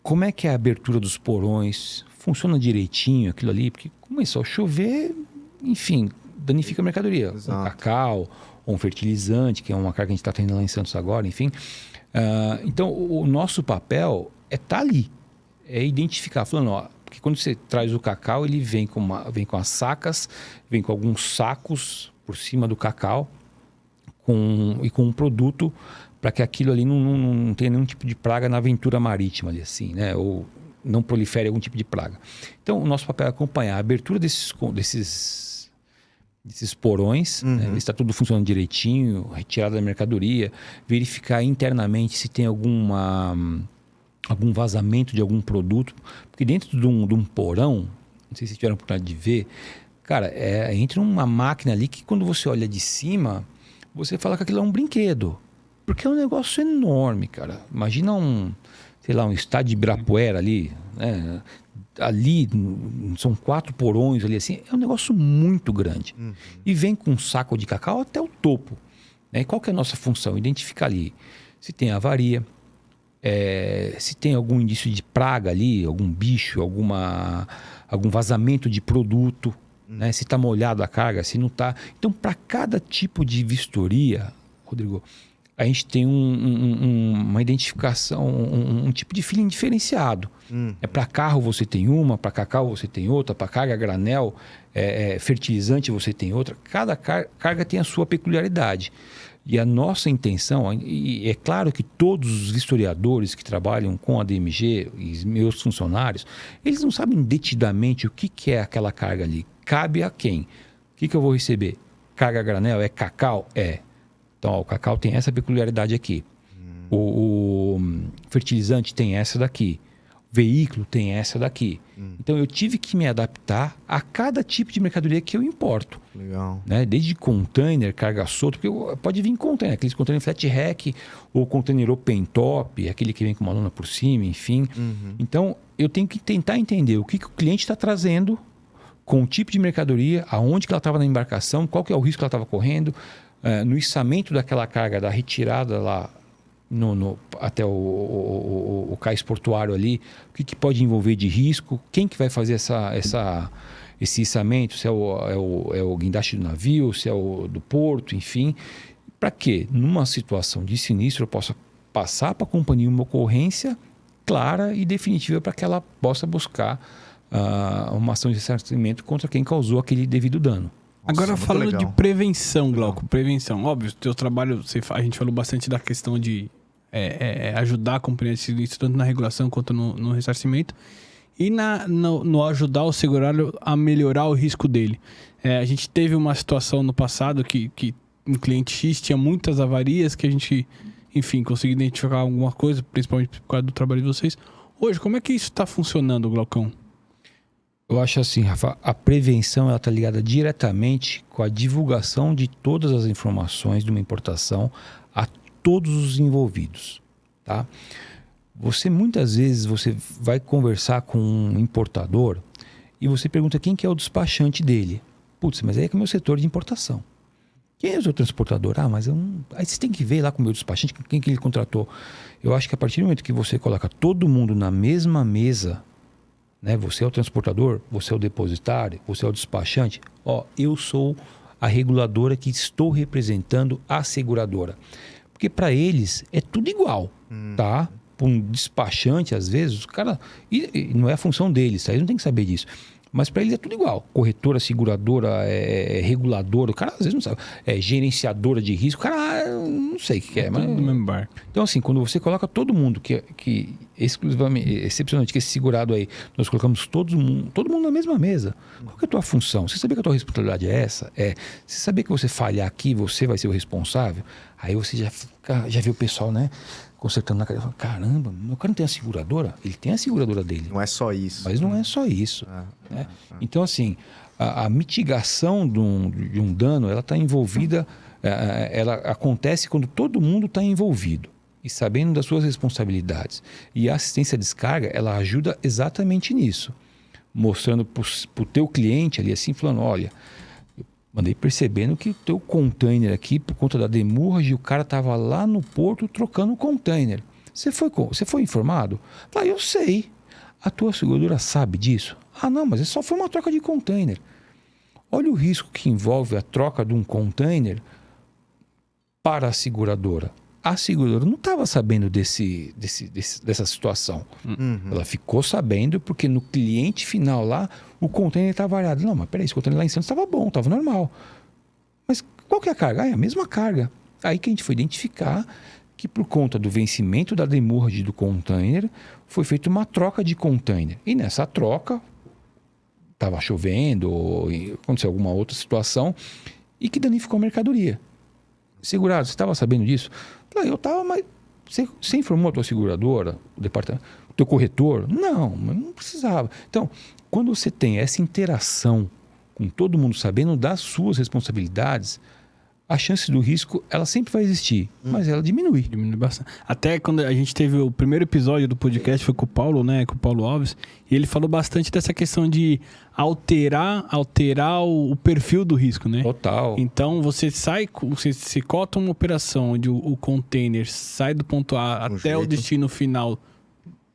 Como é que é a abertura dos porões? Funciona direitinho aquilo ali? Porque começou a chover, enfim, danifica a mercadoria. Exato. Um cacau, ou um fertilizante, que é uma carga que a gente está tendo lá em Santos agora, enfim. Então, o nosso papel é estar ali. é identificar, falando, ó, porque quando você traz o cacau, ele vem com as sacas, vem com alguns sacos por cima do cacau e com um produto para que aquilo ali não tenha nenhum tipo de praga na aventura marítima ali, assim, né? Ou não prolifere algum tipo de praga. Então, o nosso papel é acompanhar a abertura desses porões, né? Ver se está tudo funcionando direitinho, retirada da mercadoria, verificar internamente se tem algum vazamento de algum produto, porque dentro de um porão, não sei se vocês tiveram a oportunidade de ver, cara, entra uma máquina ali que quando você olha de cima, você fala que aquilo é um brinquedo, porque é um negócio enorme, cara. Imagina um estádio de Ibirapuera ali, né? Ali são 4 porões ali assim, é um negócio muito grande. E vem com um saco de cacau até o topo, né? E qual que é a nossa função? Identificar ali se tem avaria, se tem algum indício de praga ali, algum bicho, algum vazamento de produto, né? Se está molhado a carga, se não está. Então, para cada tipo de vistoria, Rodrigo, a gente tem uma identificação, um tipo de feeling diferenciado. Para carro você tem uma, para cacau você tem outra, para carga granel, fertilizante você tem outra. Cada carga tem a sua peculiaridade. E a nossa intenção, e é claro que todos os vistoriadores que trabalham com a DMG, e meus funcionários, eles não sabem detidamente o que é aquela carga ali. Cabe a quem? O que eu vou receber? Carga granel? É cacau? É. Então, ó, o cacau tem essa peculiaridade aqui. O fertilizante tem essa daqui. O veículo tem essa daqui. Então, eu tive que me adaptar a cada tipo de mercadoria que eu importo. Legal. Né? Desde container, carga solta, porque pode vir em container, aqueles container flat rack ou container open top, aquele que vem com uma lona por cima, enfim. Então, eu tenho que tentar entender o que o cliente está trazendo com o tipo de mercadoria, aonde que ela estava na embarcação, qual que é o risco que ela estava correndo, no içamento daquela carga, da retirada lá até o cais portuário ali, o que pode envolver de risco, quem que vai fazer esse içamento, se é o guindaste do navio, se é o do porto, enfim. Para que, numa situação de sinistro, eu possa passar para a companhia uma ocorrência clara e definitiva para que ela possa buscar uma ação de ressarcimento contra quem causou aquele devido dano. Agora, muito falando legal. de prevenção, Glauco, prevenção. Óbvio, o teu trabalho, a gente falou bastante da questão de ajudar a companhia de sinistro, tanto na regulação quanto no ressarcimento. E no ajudar o segurário a melhorar o risco dele. A gente teve uma situação no passado que um cliente X tinha muitas avarias, que a gente, enfim, conseguiu identificar alguma coisa, principalmente por causa do trabalho de vocês. Hoje, como é que isso está funcionando, Glaucão? Eu acho assim, Rafa, a prevenção está ligada diretamente com a divulgação de todas as informações de uma importação a todos os envolvidos, tá? Muitas vezes você vai conversar com um importador e você pergunta quem que é o despachante dele. Putz, mas aí é que é o meu setor de importação. Quem é o seu transportador? Mas aí você tem que ver lá com o meu despachante quem que ele contratou. Eu acho que a partir do momento que você coloca todo mundo na mesma mesa, né? Você é o transportador, você é o depositário, você é o despachante. Eu sou a reguladora que estou representando a seguradora. Porque para eles é tudo igual, tá? Para um despachante, às vezes, o cara... E não é a função deles, tá? Eles não tem que saber disso. Mas para eles é tudo igual. Corretora, seguradora, reguladora. O cara às vezes não sabe. Gerenciadora de risco. O cara não sei o que é. Mas... Tudo no mesmo bar. Então, assim, quando você coloca todo mundo que exclusivamente, excepcionalmente, que esse segurado aí, nós colocamos todo mundo na mesma mesa. Qual que é a tua função? Você saber que a tua responsabilidade é essa? Você saber que você falhar aqui, você vai ser o responsável? Aí você já vê o pessoal, né? Consertando na cadeira, caramba, meu cara não tem a seguradora? Ele tem a seguradora dele. Não é só isso. Mas não é só isso. Né? Então, assim, a mitigação de um dano, ela está envolvida, ela acontece quando todo mundo está envolvido e sabendo das suas responsabilidades. E a assistência à descarga, ela ajuda exatamente nisso. Mostrando para o teu cliente ali assim, falando, olha... Mandei percebendo que o teu container aqui, por conta da demurragem, o cara estava lá no porto trocando o container. Você foi informado? Eu sei. A tua seguradora sabe disso? Não, mas só foi uma troca de container. Olha o risco que envolve a troca de um container para a seguradora. A seguradora não estava sabendo dessa situação. Ela ficou sabendo porque no cliente final lá, o container estava variado. Não, mas peraí, esse container lá em Santos estava bom, estava normal. Mas qual que é a carga? Ah, é a mesma carga. Aí que a gente foi identificar que por conta do vencimento da demurrage do container, foi feita uma troca de container. E nessa troca, estava chovendo, ou aconteceu alguma outra situação, e que danificou a mercadoria. Segurado, você estava sabendo disso? Eu estava, mas você informou a tua seguradora, o departamento, o teu corretor? Não, mas não precisava. Então, quando você tem essa interação com todo mundo sabendo das suas responsabilidades, a chance do risco, ela sempre vai existir, mas ela diminui. Diminui bastante. Até quando a gente teve o primeiro episódio do podcast, foi com o Paulo, né? Com o Paulo Alves, e ele falou bastante dessa questão de alterar o perfil do risco, né? Total. Então, você cota uma operação onde o container sai do ponto A até o destino final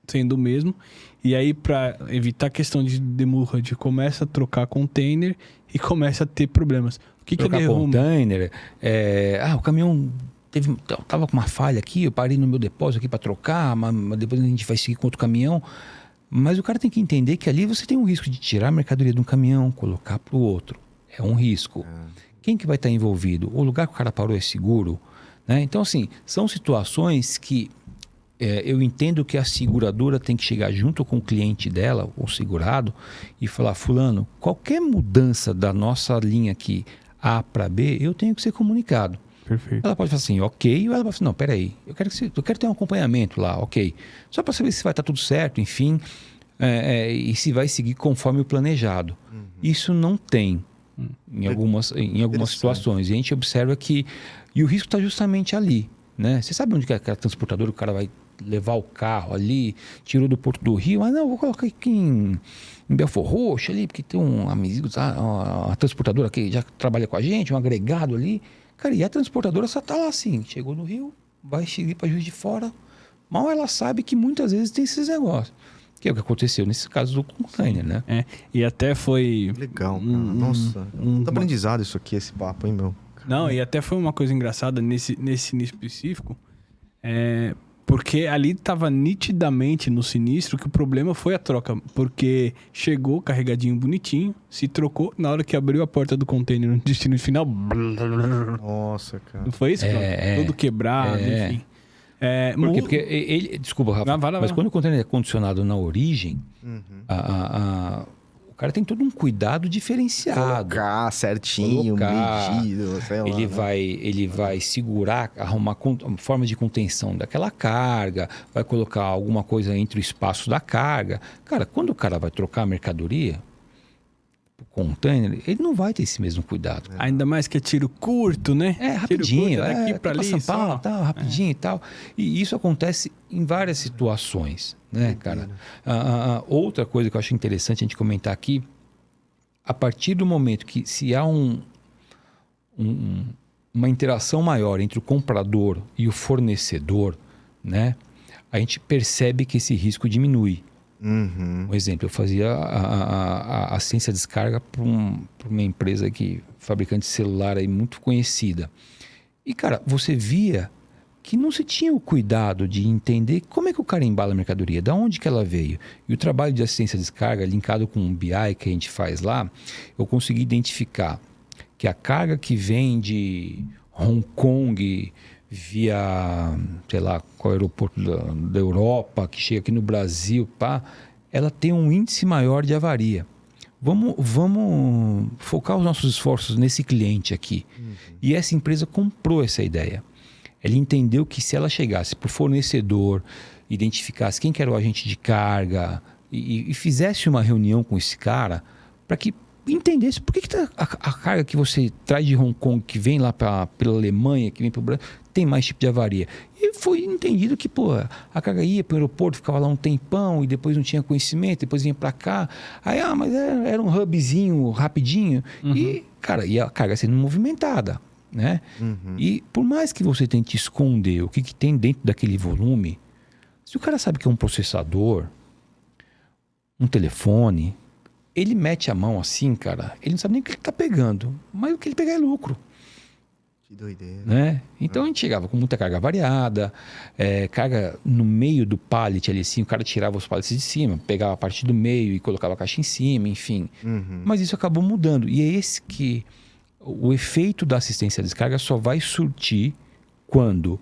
sendo o mesmo, e aí, para evitar a questão de demurrage, começa a trocar container e começa a ter problemas. O que trocar ele arruma? Container, o caminhão tava com uma falha aqui, eu parei no meu depósito aqui para trocar, mas depois a gente vai seguir com outro caminhão. Mas o cara tem que entender que ali você tem um risco de tirar a mercadoria de um caminhão, colocar para o outro. É um risco. Quem que vai estar envolvido? O lugar que o cara parou é seguro? Né? Então, assim, são situações que eu entendo que a seguradora tem que chegar junto com o cliente dela, o segurado, e falar, fulano, qualquer mudança da nossa linha aqui A para B, eu tenho que ser comunicado. Perfeito. Ela pode falar assim, ok, ou ela pode falar, não, peraí, eu quero ter um acompanhamento lá, ok. Só para saber se vai estar tudo certo, enfim, e se vai seguir conforme o planejado. Isso não tem em algumas situações. E a gente observa que... E o risco está justamente ali, né? Você sabe onde que é aquela transportadora, o cara vai levar o carro ali, tirou do Porto do Rio, mas não, vou colocar aqui em Belfor Roxo ali, porque tem um amigo, uma transportadora que já trabalha com a gente, um agregado ali. Cara, e a transportadora só tá lá assim, chegou no Rio, vai seguir para Juiz de Fora, mal ela sabe que muitas vezes tem esses negócios. Que é o que aconteceu nesse caso do container, né? E até foi... Legal, cara. Nossa, muito aprendizado isso aqui, esse papo, hein, meu? Não, e até foi uma coisa engraçada nesse específico, porque ali estava nitidamente no sinistro que o problema foi a troca, porque chegou carregadinho bonitinho, se trocou, na hora que abriu a porta do container no destino final... Nossa, cara. Não foi isso? Tudo quebrado, enfim. Porque ele... Desculpa, Rafa, mas quando o container é condicionado na origem, o cara tem todo um cuidado diferenciado. Colocar certinho, medido, sei lá. Ele vai segurar, arrumar formas de contenção daquela carga, vai colocar alguma coisa entre o espaço da carga. Cara, quando o cara vai trocar a mercadoria, o container, ele não vai ter esse mesmo cuidado. Ainda mais que é tiro curto, né? Rapidinho. Tiro curto, daqui para ali, São Paulo, tal, rapidinho e tal. E isso acontece em várias situações, né, cara? Outra coisa que eu acho interessante a gente comentar aqui, a partir do momento que se há uma interação maior entre o comprador e o fornecedor, né, a gente percebe que esse risco diminui. Um exemplo, eu fazia a assistência de descarga para uma empresa fabricante de celular aí muito conhecida. E, cara, você via que não se tinha o cuidado de entender como é que o cara embala a mercadoria, de onde que ela veio. E o trabalho de assistência de descarga, linkado com o BI que a gente faz lá, eu consegui identificar que a carga que vem de Hong Kong via, sei lá, qual aeroporto da Europa, que chega aqui no Brasil, ela tem um índice maior de avaria. Vamos focar os nossos esforços nesse cliente aqui. E essa empresa comprou essa ideia. Ela entendeu que se ela chegasse para o fornecedor, identificasse quem que era o agente de carga e fizesse uma reunião com esse cara para que entendesse por que a carga que você traz de Hong Kong, que vem lá pela Alemanha, que vem para o Brasil, tem mais tipo de avaria. E foi entendido que, a carga ia para o aeroporto, ficava lá um tempão e depois não tinha conhecimento, depois vinha para cá. Aí, mas era um hubzinho rapidinho. E, cara, e a carga sendo movimentada, né? E por mais que você tente esconder o que tem dentro daquele volume, se o cara sabe que é um processador, um telefone, ele mete a mão assim, cara, ele não sabe nem o que ele tá pegando, mas o que ele pegar é lucro. Que doideira. Né? Então a gente chegava com muita carga variada, carga no meio do pallet ali assim, o cara tirava os pallets de cima, pegava a parte do meio e colocava a caixa em cima, enfim. Mas isso acabou mudando. E é esse que o efeito da assistência à descarga só vai surtir quando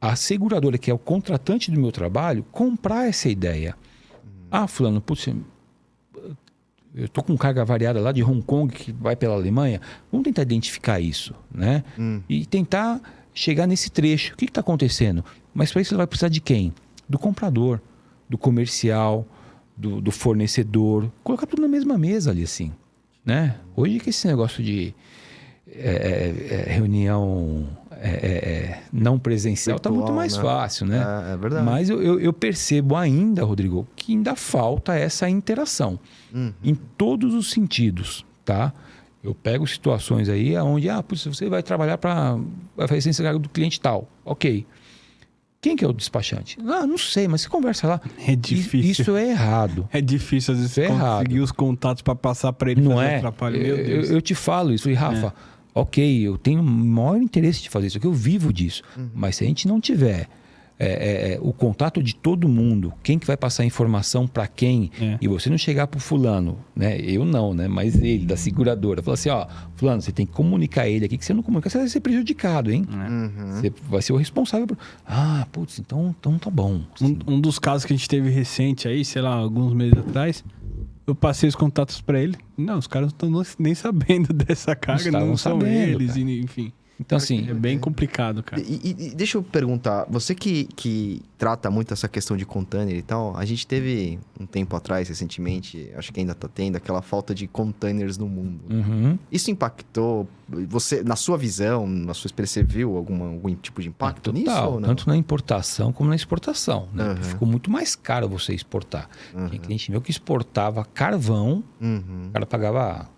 a seguradora, que é o contratante do meu trabalho, comprar essa ideia. Ah, fulano, putz, eu tô com carga variada lá de Hong Kong que vai pela Alemanha. Vamos tentar identificar isso, né? E tentar chegar nesse trecho. O que está acontecendo? Mas para isso você vai precisar de quem? Do comprador, do comercial, do fornecedor. Colocar tudo na mesma mesa ali, assim, né? Hoje que esse negócio de reunião não presencial está muito mais fácil, né? É verdade. Mas eu percebo ainda, Rodrigo, que ainda falta essa interação em todos os sentidos, tá? Eu pego situações aí onde, você vai trabalhar vai fazer ciência do cliente tal. Ok. Quem que é o despachante? Não sei, mas você conversa lá. É difícil. Isso é errado. É difícil, às vezes, conseguir os contatos para passar para ele. Não fazer é? o trabalho. Meu Deus. Eu te falo isso. E Rafa, ok, eu tenho o maior interesse de fazer isso aqui, eu vivo disso. Mas se a gente não tiver o contato de todo mundo, quem que vai passar a informação para quem, e você não chegar pro fulano, né? Eu não, né? Mas ele, da seguradora, fala assim, fulano, você tem que comunicar ele aqui, que você não comunica, você vai ser prejudicado, hein? Você vai ser o responsável por... putz, então tá bom. Um dos casos que a gente teve recente aí, sei lá, alguns meses atrás, eu passei os contatos para ele. Não, os caras não estão nem sabendo dessa carga, não são sabendo, eles, enfim. Então, assim... É bem complicado, cara. E deixa eu perguntar, você que trata muito essa questão de container e tal, a gente teve um tempo atrás, recentemente, acho que ainda tá tendo, aquela falta de containers no mundo. Isso impactou você, na sua visão, na sua experiência, você viu algum tipo de impacto nisso ou não? Tanto na importação como na exportação, né? Ficou muito mais caro você exportar. Tinha cliente meu que exportava carvão, o cara pagava...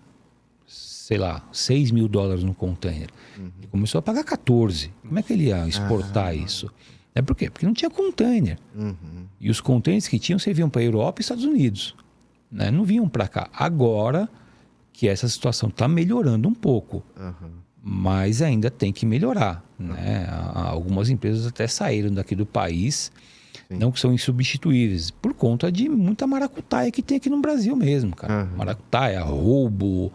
sei lá, $6.000 no container. Ele começou a pagar 14. Como é que ele ia exportar isso? Por quê? Porque não tinha container. E os containers que tinham serviam para a Europa e Estados Unidos, né? Não vinham para cá. Agora que essa situação está melhorando um pouco, mas ainda tem que melhorar, né? Algumas empresas até saíram daqui do país, não que são insubstituíveis, por conta de muita maracutaia que tem aqui no Brasil mesmo, cara. Maracutaia, roubo,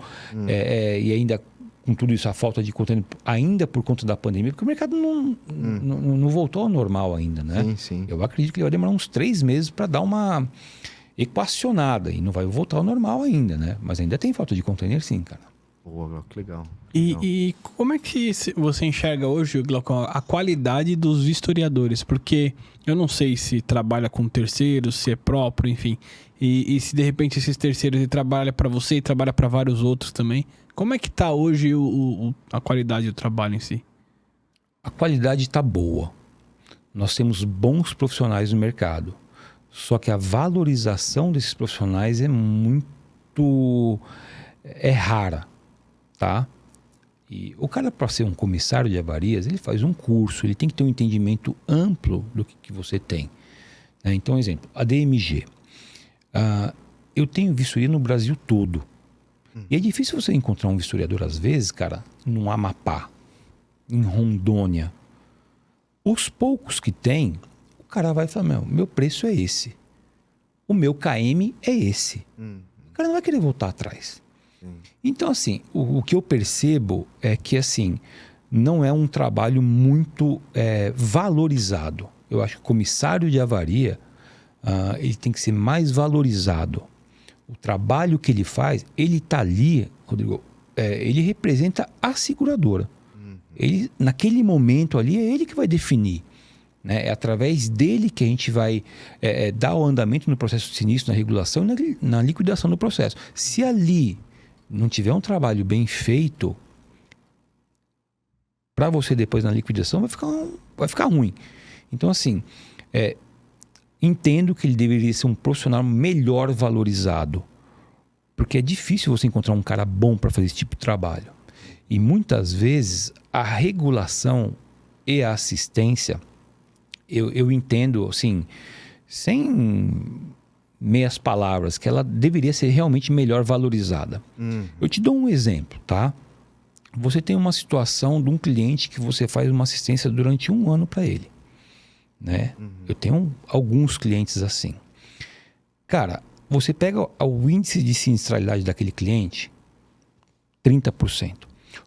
e ainda com tudo isso, a falta de container, ainda por conta da pandemia, porque o mercado não voltou ao normal ainda, né? Sim. Eu acredito que ele vai demorar uns 3 meses para dar uma equacionada e não vai voltar ao normal ainda, né? Mas ainda tem falta de container sim, cara. Pô, que legal. E como é que você enxerga hoje, Glaucon, a qualidade dos vistoriadores? Porque eu não sei se trabalha com terceiros, se é próprio, enfim. E se de repente esses terceiros ele trabalha para você e trabalha para vários outros também. Como é que tá hoje a qualidade do trabalho em si? A qualidade está boa. Nós temos bons profissionais no mercado. Só que a valorização desses profissionais é rara, tá? E o cara, para ser um comissário de avarias, ele faz um curso, ele tem que ter um entendimento amplo do que você tem. Então, exemplo, a DMG. Eu tenho vistoria no Brasil todo. E é difícil você encontrar um vistoriador, às vezes, cara, no Amapá, em Rondônia. Os poucos que tem, o cara vai falar, meu preço é esse. O meu KM é esse. O cara não vai querer voltar atrás. Então, assim, o que eu percebo é que, assim, não é um trabalho muito valorizado. Eu acho que o comissário de avaria, ele tem que ser mais valorizado. O trabalho que ele faz, ele está ali, Rodrigo, ele representa a seguradora. Ele, naquele momento ali, é ele que vai definir. Né? É através dele que a gente vai dar o andamento no processo de sinistro, na regulação e na liquidação do processo. Se ali não tiver um trabalho bem feito, para você depois na liquidação vai ficar ruim. Então, assim, entendo que ele deveria ser um profissional melhor valorizado, porque é difícil você encontrar um cara bom para fazer esse tipo de trabalho. E muitas vezes a regulação e a assistência, eu entendo, assim, sem meias palavras, que ela deveria ser realmente melhor valorizada. Eu te dou um exemplo, tá? você tem uma situação de um cliente que você faz uma assistência durante 1 ano para ele, né? Eu tenho alguns clientes assim. Cara, você pega o índice de sinistralidade daquele cliente, 30%.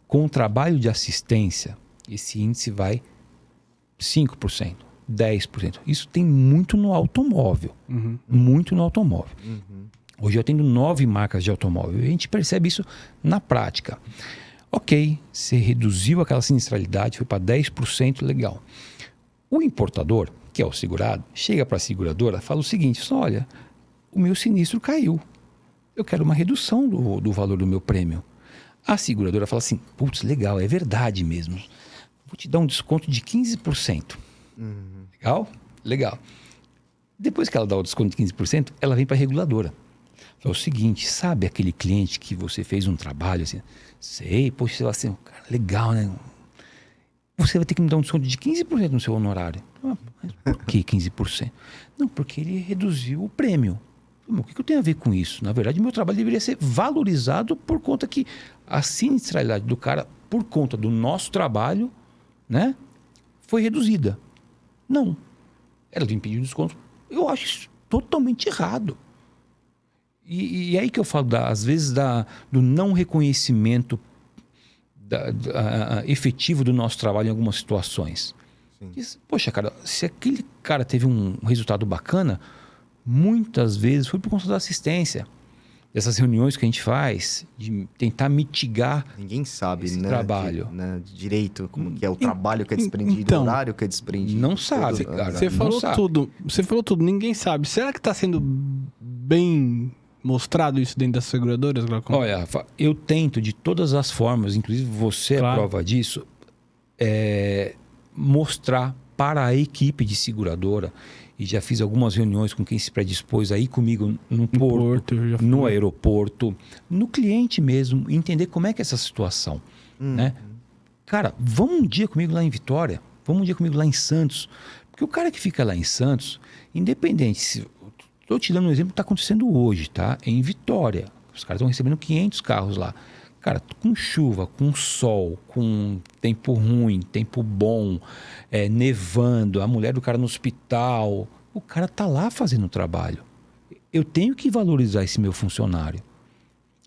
Com o trabalho de assistência, esse índice vai 5%, 10%. Isso tem muito no automóvel. Muito no automóvel. Hoje eu tenho 9 marcas de automóvel. E a gente percebe isso na prática. Ok, você reduziu aquela sinistralidade, foi para 10%, legal. O importador, que é o segurado, chega para a seguradora e fala o seguinte, olha, o meu sinistro caiu. Eu quero uma redução do valor do meu prêmio. A seguradora fala assim, putz, legal, é verdade mesmo. Vou te dar um desconto de 15%. Legal? Legal. Depois que ela dá o desconto de 15%, ela vem para a reguladora. É o seguinte, sabe aquele cliente que você fez um trabalho assim? Sei, poxa, você vai assim, cara, legal, né? Você vai ter que me dar um desconto de 15% no seu honorário. Mas por que 15%? Não, porque ele reduziu o prêmio. O que eu tenho a ver com isso? Na verdade, meu trabalho deveria ser valorizado por conta que a sinistralidade do cara, por conta do nosso trabalho, né, foi reduzida. Não. Ela vem pedir desconto. Eu acho isso totalmente errado. E aí que eu falo, às vezes, do não reconhecimento efetivo do nosso trabalho em algumas situações. Diz, poxa, cara, se aquele cara teve um resultado bacana, muitas vezes foi por conta da assistência. Dessas reuniões que a gente faz, de tentar mitigar Ninguém sabe, esse né, trabalho. Direito, como que é o trabalho que é desprendido, então, o horário que é desprendido. Não sabe, cara. Você falou sabe. tudo. Você falou tudo, ninguém sabe. Será que está sendo bem mostrado isso dentro das seguradoras, Glaucon? Olha, Rafa, eu tento de todas as formas, inclusive você Claro. é prova disso, mostrar para a equipe de seguradora, e já fiz algumas reuniões com quem se predispôs aí comigo no porto, eu já fui. no aeroporto, no cliente mesmo, entender como é que é essa situação, né? Cara, vamos um dia comigo lá em Vitória, vamos um dia comigo lá em Santos, porque o cara que fica lá em Santos, independente, estou te dando um exemplo que está acontecendo hoje, tá? Em Vitória, os caras estão recebendo 500 carros lá. Cara, com chuva, com sol, com tempo ruim, tempo bom, nevando, a mulher do cara no hospital, o cara tá lá fazendo o trabalho. Eu tenho que valorizar esse meu funcionário.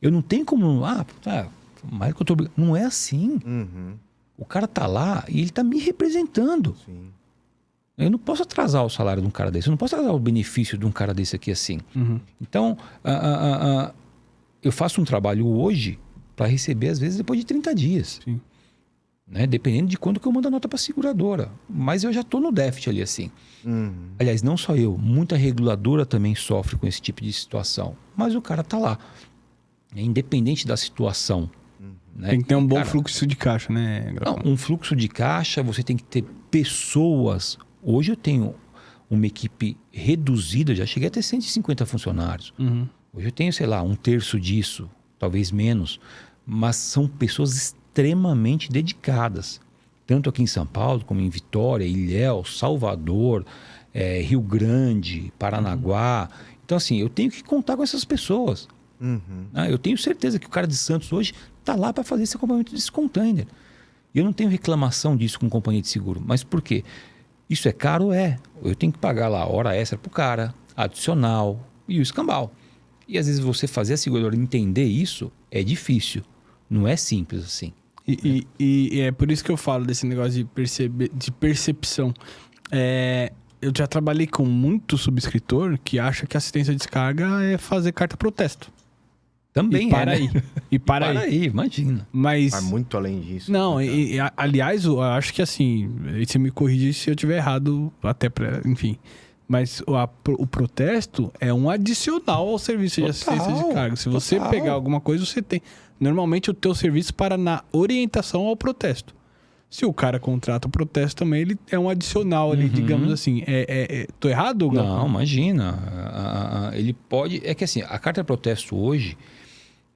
Eu não tenho como... mas que eu tô... Não é assim. O cara tá lá e ele tá me representando. Sim. Eu não posso atrasar o salário de um cara desse. Eu não posso atrasar o benefício de um cara desse aqui assim. Então, eu faço um trabalho hoje para receber, às vezes, depois de 30 dias. Sim. Né? Dependendo de quando que eu mando a nota para a seguradora. Mas eu já estou no déficit ali assim. Aliás, não só eu. Muita reguladora também sofre com esse tipo de situação. Mas o cara está lá. É independente da situação. Né? Tem que ter um bom Cara, fluxo de caixa, né, Glaucon? não, um fluxo de caixa, você tem que ter pessoas. Hoje eu tenho uma equipe reduzida, já cheguei a ter 150 funcionários. Hoje eu tenho, sei lá, 1/3 disso, talvez menos. Mas são pessoas extremamente dedicadas. Tanto aqui em São Paulo, como em Vitória, Ilhéus, Salvador, Rio Grande, Paranaguá. Então, assim, eu tenho que contar com essas pessoas. Eu tenho certeza que o cara de Santos hoje está lá para fazer esse acompanhamento desse container. E eu não tenho reclamação disso com companhia de seguro. Mas por quê? Isso é caro? É. Eu tenho que pagar lá hora extra para o cara, adicional e o escambau. E às vezes você fazer a seguradora entender isso é difícil. Não é simples assim. E é por isso que eu falo desse negócio de percepção. Eu já trabalhei com muito subscritor que acha que assistência de descarga é fazer carta protesto. Também E para né? aí. E para aí. Imagina. Mas... Vai muito além disso. Não, né, aliás, eu acho que assim, você me corrige se eu tiver errado, até pra, enfim. Mas o protesto é um adicional ao serviço de assistência de carga. Se você pegar alguma coisa, você tem. Normalmente o teu serviço para na orientação ao protesto. Se o cara contrata o protesto também, ele é um adicional ali, digamos assim. Tô errado, Glaucon? Não, imagina. Ele pode... É que assim, a carta protesto hoje,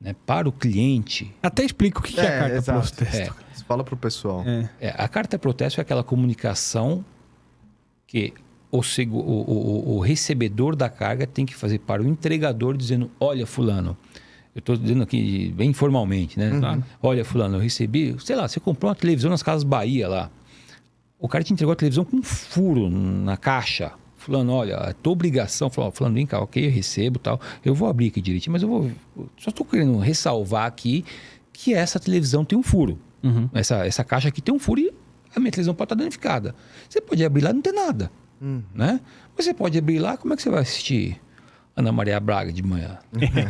né, para o cliente... Até explica o que é a carta exato. protesto. Você fala pro pessoal. A carta protesto é aquela comunicação que o recebedor da carga tem que fazer para o entregador dizendo, olha, fulano, Eu estou dizendo aqui bem informalmente, né? Olha, fulano, eu recebi... Sei lá, você comprou uma televisão nas Casas Bahia lá. O cara te entregou a televisão com um furo na caixa. Fulano, olha, a tua obrigação... Fulano, vem cá, ok, eu recebo e tal. Eu vou abrir aqui direitinho, mas eu vou... Só estou querendo ressalvar aqui que essa televisão tem um furo. Essa caixa aqui tem um furo e a minha televisão pode estar danificada. Você pode abrir lá e não ter nada, né? Mas você pode abrir lá, como é que você vai assistir Ana Maria Braga de manhã?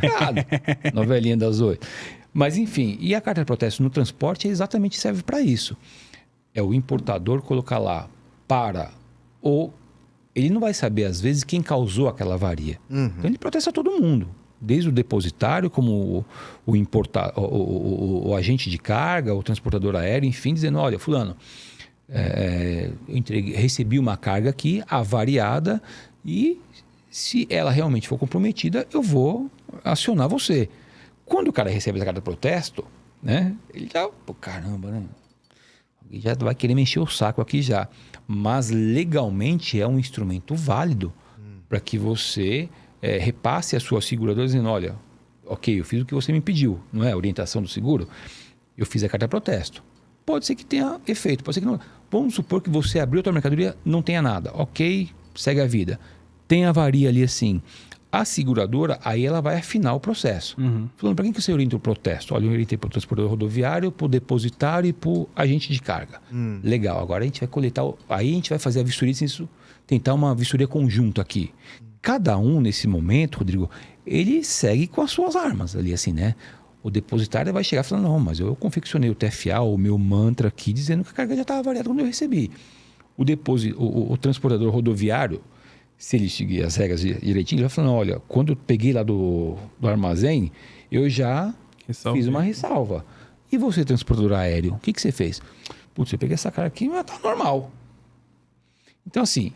Errado. Novelinha das 8. Mas enfim, e a carta de protesto no transporte exatamente serve para isso. É o importador colocar lá para ele não vai saber, às vezes, quem causou aquela avaria. Então, ele protesta todo mundo. Desde o depositário, como o agente de carga, o transportador aéreo, enfim, dizendo, olha, fulano, eu recebi uma carga aqui, avariada, e se ela realmente for comprometida, eu vou acionar você. Quando o cara recebe essa carta de protesto, né, ele já, caramba, né? Alguém já vai querer me encher o saco aqui já. Mas legalmente é um instrumento válido para que você repasse a sua seguradora dizendo, olha, ok, eu fiz o que você me pediu, não é? A orientação do seguro. Eu fiz a carta de protesto. Pode ser que tenha efeito, pode ser que não. Vamos supor que você abriu a tua mercadoria, não tenha nada. Ok, segue a vida. Tem avaria ali assim. A seguradora, aí ela vai afinar o processo. Falando, para quem que você orienta o protesto? Olha, eu orientei para o transportador rodoviário, para o depositário e para o agente de carga. Legal, agora a gente vai coletar, aí a gente vai fazer a vistoria, tentar uma vistoria conjunta aqui. Cada um, nesse momento, Rodrigo, ele segue com as suas armas ali, assim, né? O depositário vai chegar falando, não, mas eu confeccionei o TFA, o meu mantra aqui, dizendo que a carga já estava variada quando eu recebi. O transportador rodoviário, se ele seguir as regras direitinho, ele vai falando, olha, quando eu peguei lá do armazém, eu já fiz uma ressalva. E você, transportador aéreo, o que você fez? Putz, eu peguei essa carga aqui, mas tá normal. Então, assim,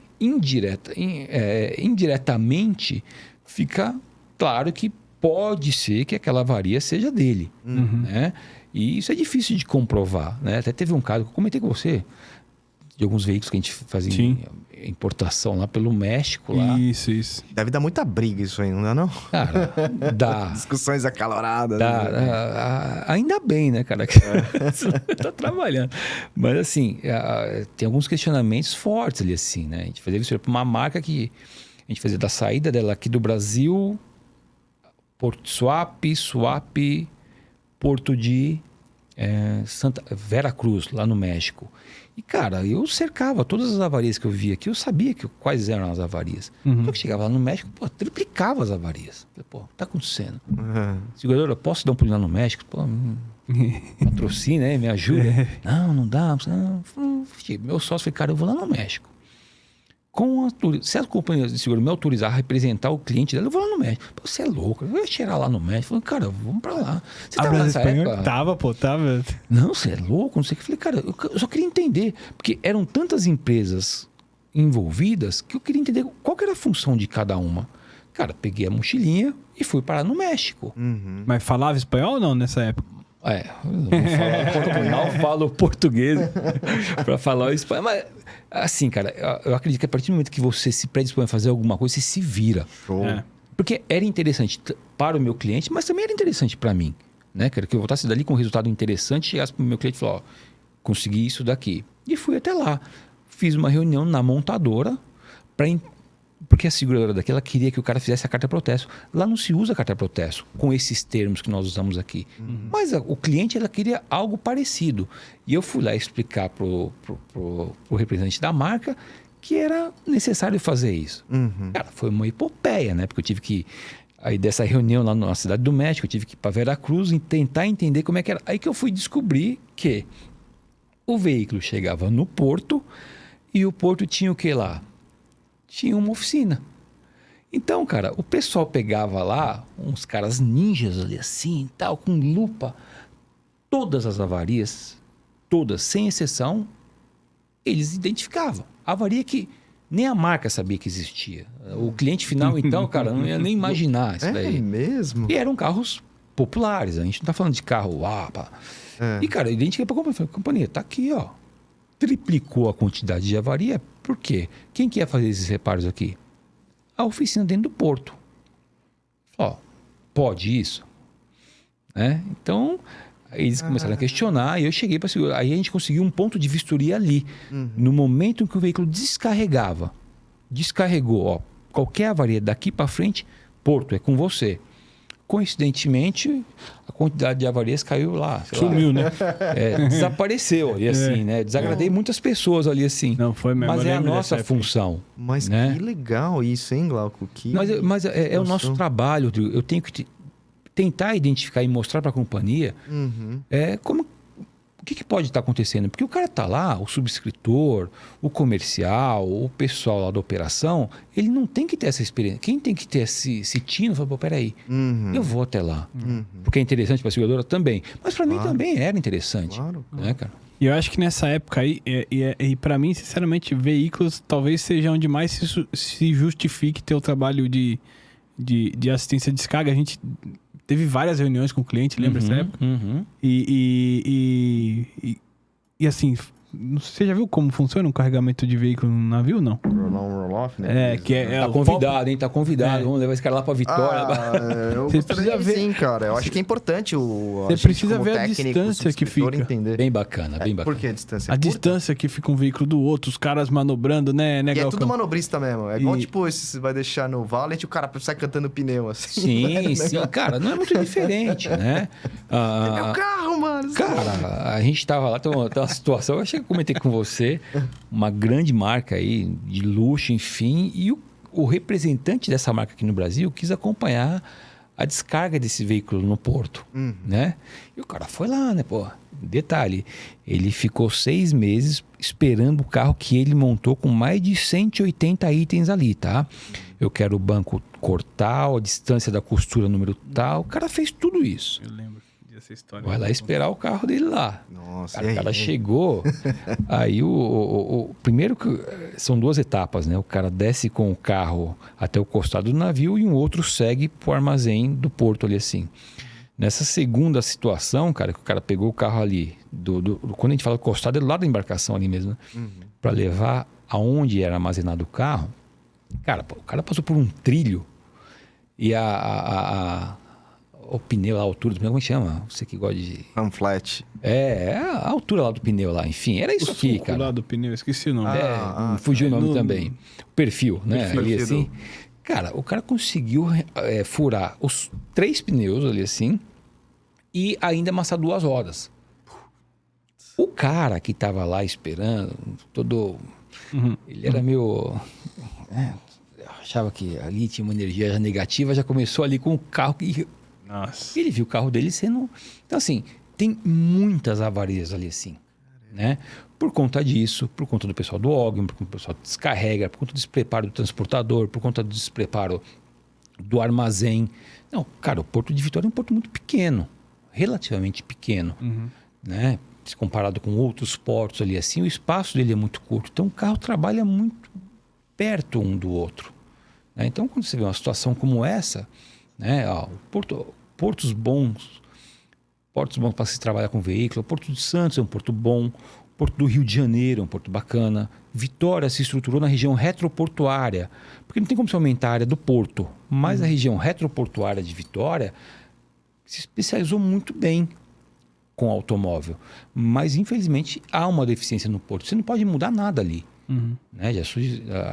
indiretamente, fica claro que pode ser que aquela avaria seja dele, né? E isso é difícil de comprovar, né? Até teve um caso que eu comentei com você, de alguns veículos que a gente fazia importação lá pelo México. Lá. Isso. Deve dar muita briga isso aí, não dá não? Cara, dá. Discussões acaloradas. Ainda bem, né, cara? Que tá trabalhando. Mas, assim, tem alguns questionamentos fortes ali, assim, né? A gente fazia isso para uma marca que a gente fazia da saída dela aqui do Brasil, Porto Suape, Porto de Vera Cruz, lá no México. E, cara, eu cercava todas as avarias que eu via aqui, eu sabia quais eram as avarias. Só que chegava lá no México, triplicava as avarias. Falei, tá acontecendo. Seguradora, posso dar um pulinho lá no México? Patrocina, né? Me ajuda. Não dá. Meu sócio falou, cara, eu vou lá no México. Se a companhia de seguro me autorizar a representar o cliente dela, eu vou lá no México. Você é louco, eu vou cheirar lá no México. Falei, cara, vamos pra lá. Você tava nessa época? Tava. Não, você é louco, não sei o que. Falei, cara, eu só queria entender. Porque eram tantas empresas envolvidas que eu queria entender qual que era a função de cada uma. Cara, peguei a mochilinha e fui parar no México. Mas falava espanhol ou não nessa época? Não falo português para falar o espanhol. Mas, assim, cara, eu acredito que a partir do momento que você se predispõe a fazer alguma coisa, você se vira. Porque era interessante para o meu cliente, mas também era interessante para mim. Né? Quero que eu voltasse dali com um resultado interessante, chegasse para o meu cliente e falasse, consegui isso daqui. E fui até lá. Fiz uma reunião na montadora porque a seguradora daqui, ela queria que o cara fizesse a carta de protesto. Lá não se usa a carta de protesto com esses termos que nós usamos aqui. Mas o cliente, ela queria algo parecido. E eu fui lá explicar pro representante da marca que era necessário fazer isso. Cara, foi uma epopeia, né? Porque eu tive que... Aí dessa reunião lá na Cidade do México, eu tive que ir para Vera Cruz e tentar entender como é que era. Aí que eu fui descobrir que o veículo chegava no porto e o porto tinha o que lá? Tinha uma oficina. Então, cara, o pessoal pegava lá uns caras ninjas ali assim, tal, com lupa. Todas as avarias, todas, sem exceção, eles identificavam. Avaria que nem a marca sabia que existia. O cliente final, então, cara, não ia nem imaginar isso daí. É mesmo? E eram carros populares. A gente não tá falando de carro... E, cara, eu identifiquei para a companhia. Tá aqui, ó. Triplicou a quantidade de avaria. Por quê? Quem que ia fazer esses reparos aqui? A oficina dentro do porto. Ó, pode isso? né? Então, aí eles começaram a questionar e eu cheguei para segurar. Aí a gente conseguiu um ponto de vistoria ali. No momento em que o veículo descarregou, ó, qualquer avaria daqui para frente, Porto, é com você. Coincidentemente, a quantidade de avarias caiu lá. Sumiu, né? Desapareceu ali, assim, né? Desagradei muitas pessoas ali, assim. Não, foi mesmo. Mas eu é a lembro nossa dessa época. função. Mas né? que legal isso, hein, Glauco? Mas é o nosso trabalho, Rodrigo. Eu tenho que tentar identificar e mostrar para a companhia o que pode estar acontecendo. Porque o cara está lá, o subscritor, o comercial, o pessoal lá da operação, ele não tem que ter essa experiência. Quem tem que ter esse tino, fala, pô, peraí, eu vou até lá. Porque é interessante para a seguradora também. Mas para mim também era interessante. Claro. Né, cara? E eu acho que nessa época aí, e para mim, sinceramente, veículos talvez seja onde mais se justifique ter o trabalho de assistência de descarga. A gente teve várias reuniões com o cliente, lembra dessa época? E assim, você já viu como funciona um carregamento de veículo no navio, não? Roll-on, né? Tá convidado, hein? Tá convidado. Vamos levar esse cara lá pra Vitória. Eu Você gostaria precisa ver- sim, cara. Eu acho que é importante Você precisa ver a distância que fica. Entender. Bem bacana, bem bacana. Por que a distância? A curta? distância que fica um veículo do outro, os caras manobrando, né, E é Galcão? tudo manobrista mesmo. É igual, E- tipo, se você vai deixar no valet, o cara sai cantando pneu, assim. Sim, sim. Cara, não é muito diferente, né? É meu carro, mano. Cara, a gente tava lá, tem uma situação, eu achei que eu comentei com você, uma grande marca aí, de luxo, enfim, e o representante dessa marca aqui no Brasil quis acompanhar a descarga desse veículo no porto, né? E o cara foi lá, né, pô? Detalhe, ele ficou 6 meses esperando o carro que ele montou com mais de 180 itens ali, tá? Eu quero o banco cor tal, a distância da costura número tal. O cara fez tudo isso. Eu lembro dessa história. Vai lá esperar o carro dele lá. Nossa, Cara, o cara chegou, aí o primeiro que são 2 etapas, né? O cara desce com o carro até o costado do navio e um outro segue pro armazém do porto ali assim. Nessa segunda situação, cara, que o cara pegou o carro ali, quando a gente fala costado, é do lado da embarcação ali mesmo, né? Para levar aonde era armazenado o carro, cara, o cara passou por um trilho e o pneu, a altura do pneu, como é que chama? Você que gosta de... Flat. A altura lá do pneu lá, enfim, era isso O aqui, suco cara. lá do pneu, esqueci o nome. Fugiu o nome no- também. O perfil, né? Perfil. Ali assim. Cara, o cara conseguiu furar os 3 pneus ali assim e ainda amassar 2 rodas. O cara que tava lá esperando, ele era meio... eu achava que ali tinha uma energia já negativa, já começou ali com o carro que... Nossa. Ele viu o carro dele sendo... Então, assim, tem muitas avarias ali, assim, né? Por conta disso, por conta do pessoal do órgão, por conta do pessoal que descarrega, por conta do despreparo do transportador, por conta do despreparo do armazém. Não, cara, o Porto de Vitória é um porto muito pequeno, relativamente pequeno, né? Se comparado com outros portos ali, assim, o espaço dele é muito curto. Então, o carro trabalha muito perto um do outro, né? Então, quando você vê uma situação como essa, né? Portos bons para se trabalhar com veículo. O Porto de Santos é um porto bom. O Porto do Rio de Janeiro é um porto bacana. Vitória se estruturou na região retroportuária, porque não tem como se aumentar a área do porto, mas a região retroportuária de Vitória se especializou muito bem com automóvel. Mas, infelizmente, há uma deficiência no porto. Você não pode mudar nada ali. Né?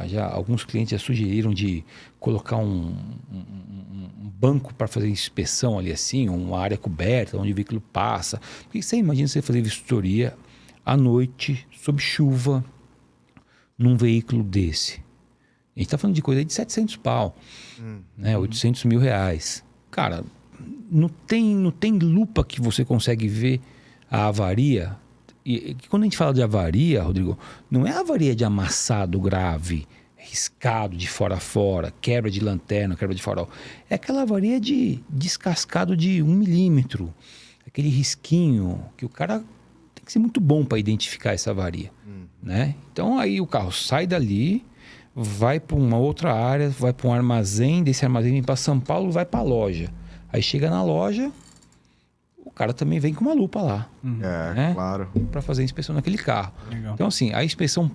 Já alguns clientes já sugeriram de colocar um banco para fazer inspeção ali assim, uma área coberta onde o veículo passa. Porque você imagina você fazer vistoria à noite, sob chuva, num veículo desse. A gente está falando de coisa de 700 pau, né? 800 mil reais. Cara, não tem lupa que você consegue ver a avaria. E quando a gente fala de avaria, Rodrigo, não é avaria de amassado grave, riscado de fora a fora, quebra de lanterna, quebra de farol. É aquela avaria de descascado de 1 milímetro. Aquele risquinho que o cara tem que ser muito bom para identificar essa avaria. Né? Então aí o carro sai dali, vai para uma outra área, vai para um armazém, desse armazém vem para São Paulo, vai para a loja. Aí chega na loja, o cara também vem com uma lupa lá. né? Claro. Para fazer a inspeção naquele carro. Legal. Então, assim, a inspeção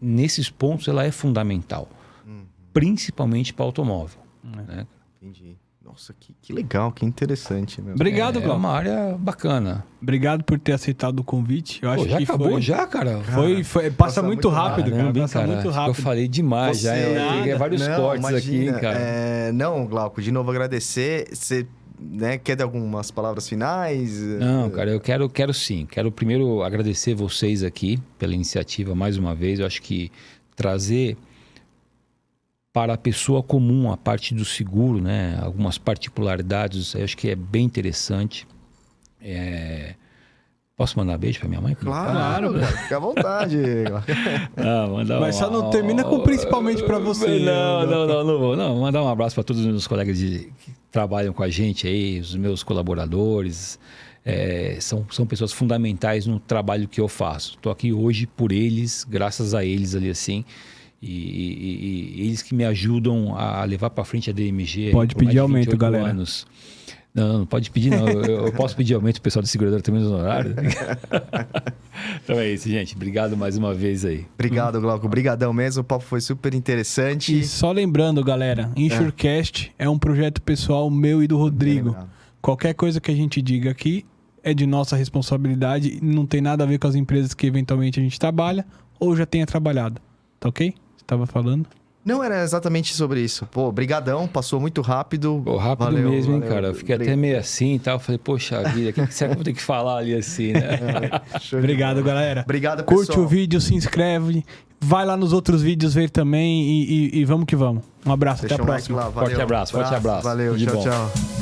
nesses pontos ela é fundamental, principalmente para automóvel. Né? Entendi. Nossa, que legal, que interessante. Meu. Obrigado, É Glauco. uma área bacana. Obrado por ter aceitado o convite. Eu acho Pô, já que acabou foi... já, cara? Passa Passa muito muito rápido, cara. Caramba, hein, Passa cara? muito Acho que rápido. eu falei demais já. Eu peguei vários cortes imagina. aqui, cara. Não, Glauco, de novo agradecer. Você quer dar algumas palavras finais? Não, cara, eu quero sim. Quero primeiro agradecer vocês aqui pela iniciativa mais uma vez. Eu acho que trazer para a pessoa comum a parte do seguro, né? Algumas particularidades, eu acho que é bem interessante. Posso mandar beijo para minha mãe? Claro, Glauco, fica à vontade. Mas só não termina com principalmente para você. Não vou. Não, mandar um abraço para todos os meus colegas que trabalham com a gente aí, os meus colaboradores. São pessoas fundamentais no trabalho que eu faço. Estou aqui hoje por eles, graças a eles ali assim. E eles que me ajudam a levar para frente a DMG. Pode pedir aumento, galera. Anos. Não pode pedir não. Eu posso pedir aumento pro pessoal da seguradora também nos horários. Então é isso, gente. Obrigado mais uma vez aí. Obrigado, Glauco. Obrigadão mesmo. O papo foi super interessante. E só lembrando, galera, InsureCast é um projeto pessoal meu e do Rodrigo. Qualquer coisa que a gente diga aqui é de nossa responsabilidade. Não tem nada a ver com as empresas que eventualmente a gente trabalha ou já tenha trabalhado. Tá ok? Você tava falando? Não, era exatamente sobre isso. Pô, brigadão, passou muito rápido. Pô, rápido Valeu, mesmo, hein, valeu. cara? Eu fiquei até meio assim e tal. Eu falei, poxa vida, o que será que eu vou ter que falar ali assim, né? Show de Obrigado, bola. galera. Obrigado, pessoal. Curte o vídeo, se inscreve. Vai lá nos outros vídeos ver também e vamos que vamos. Um abraço, Deixa até a um like próxima. lá, valeu. Forte abraço. Valeu, Tudo de tchau, bom. tchau.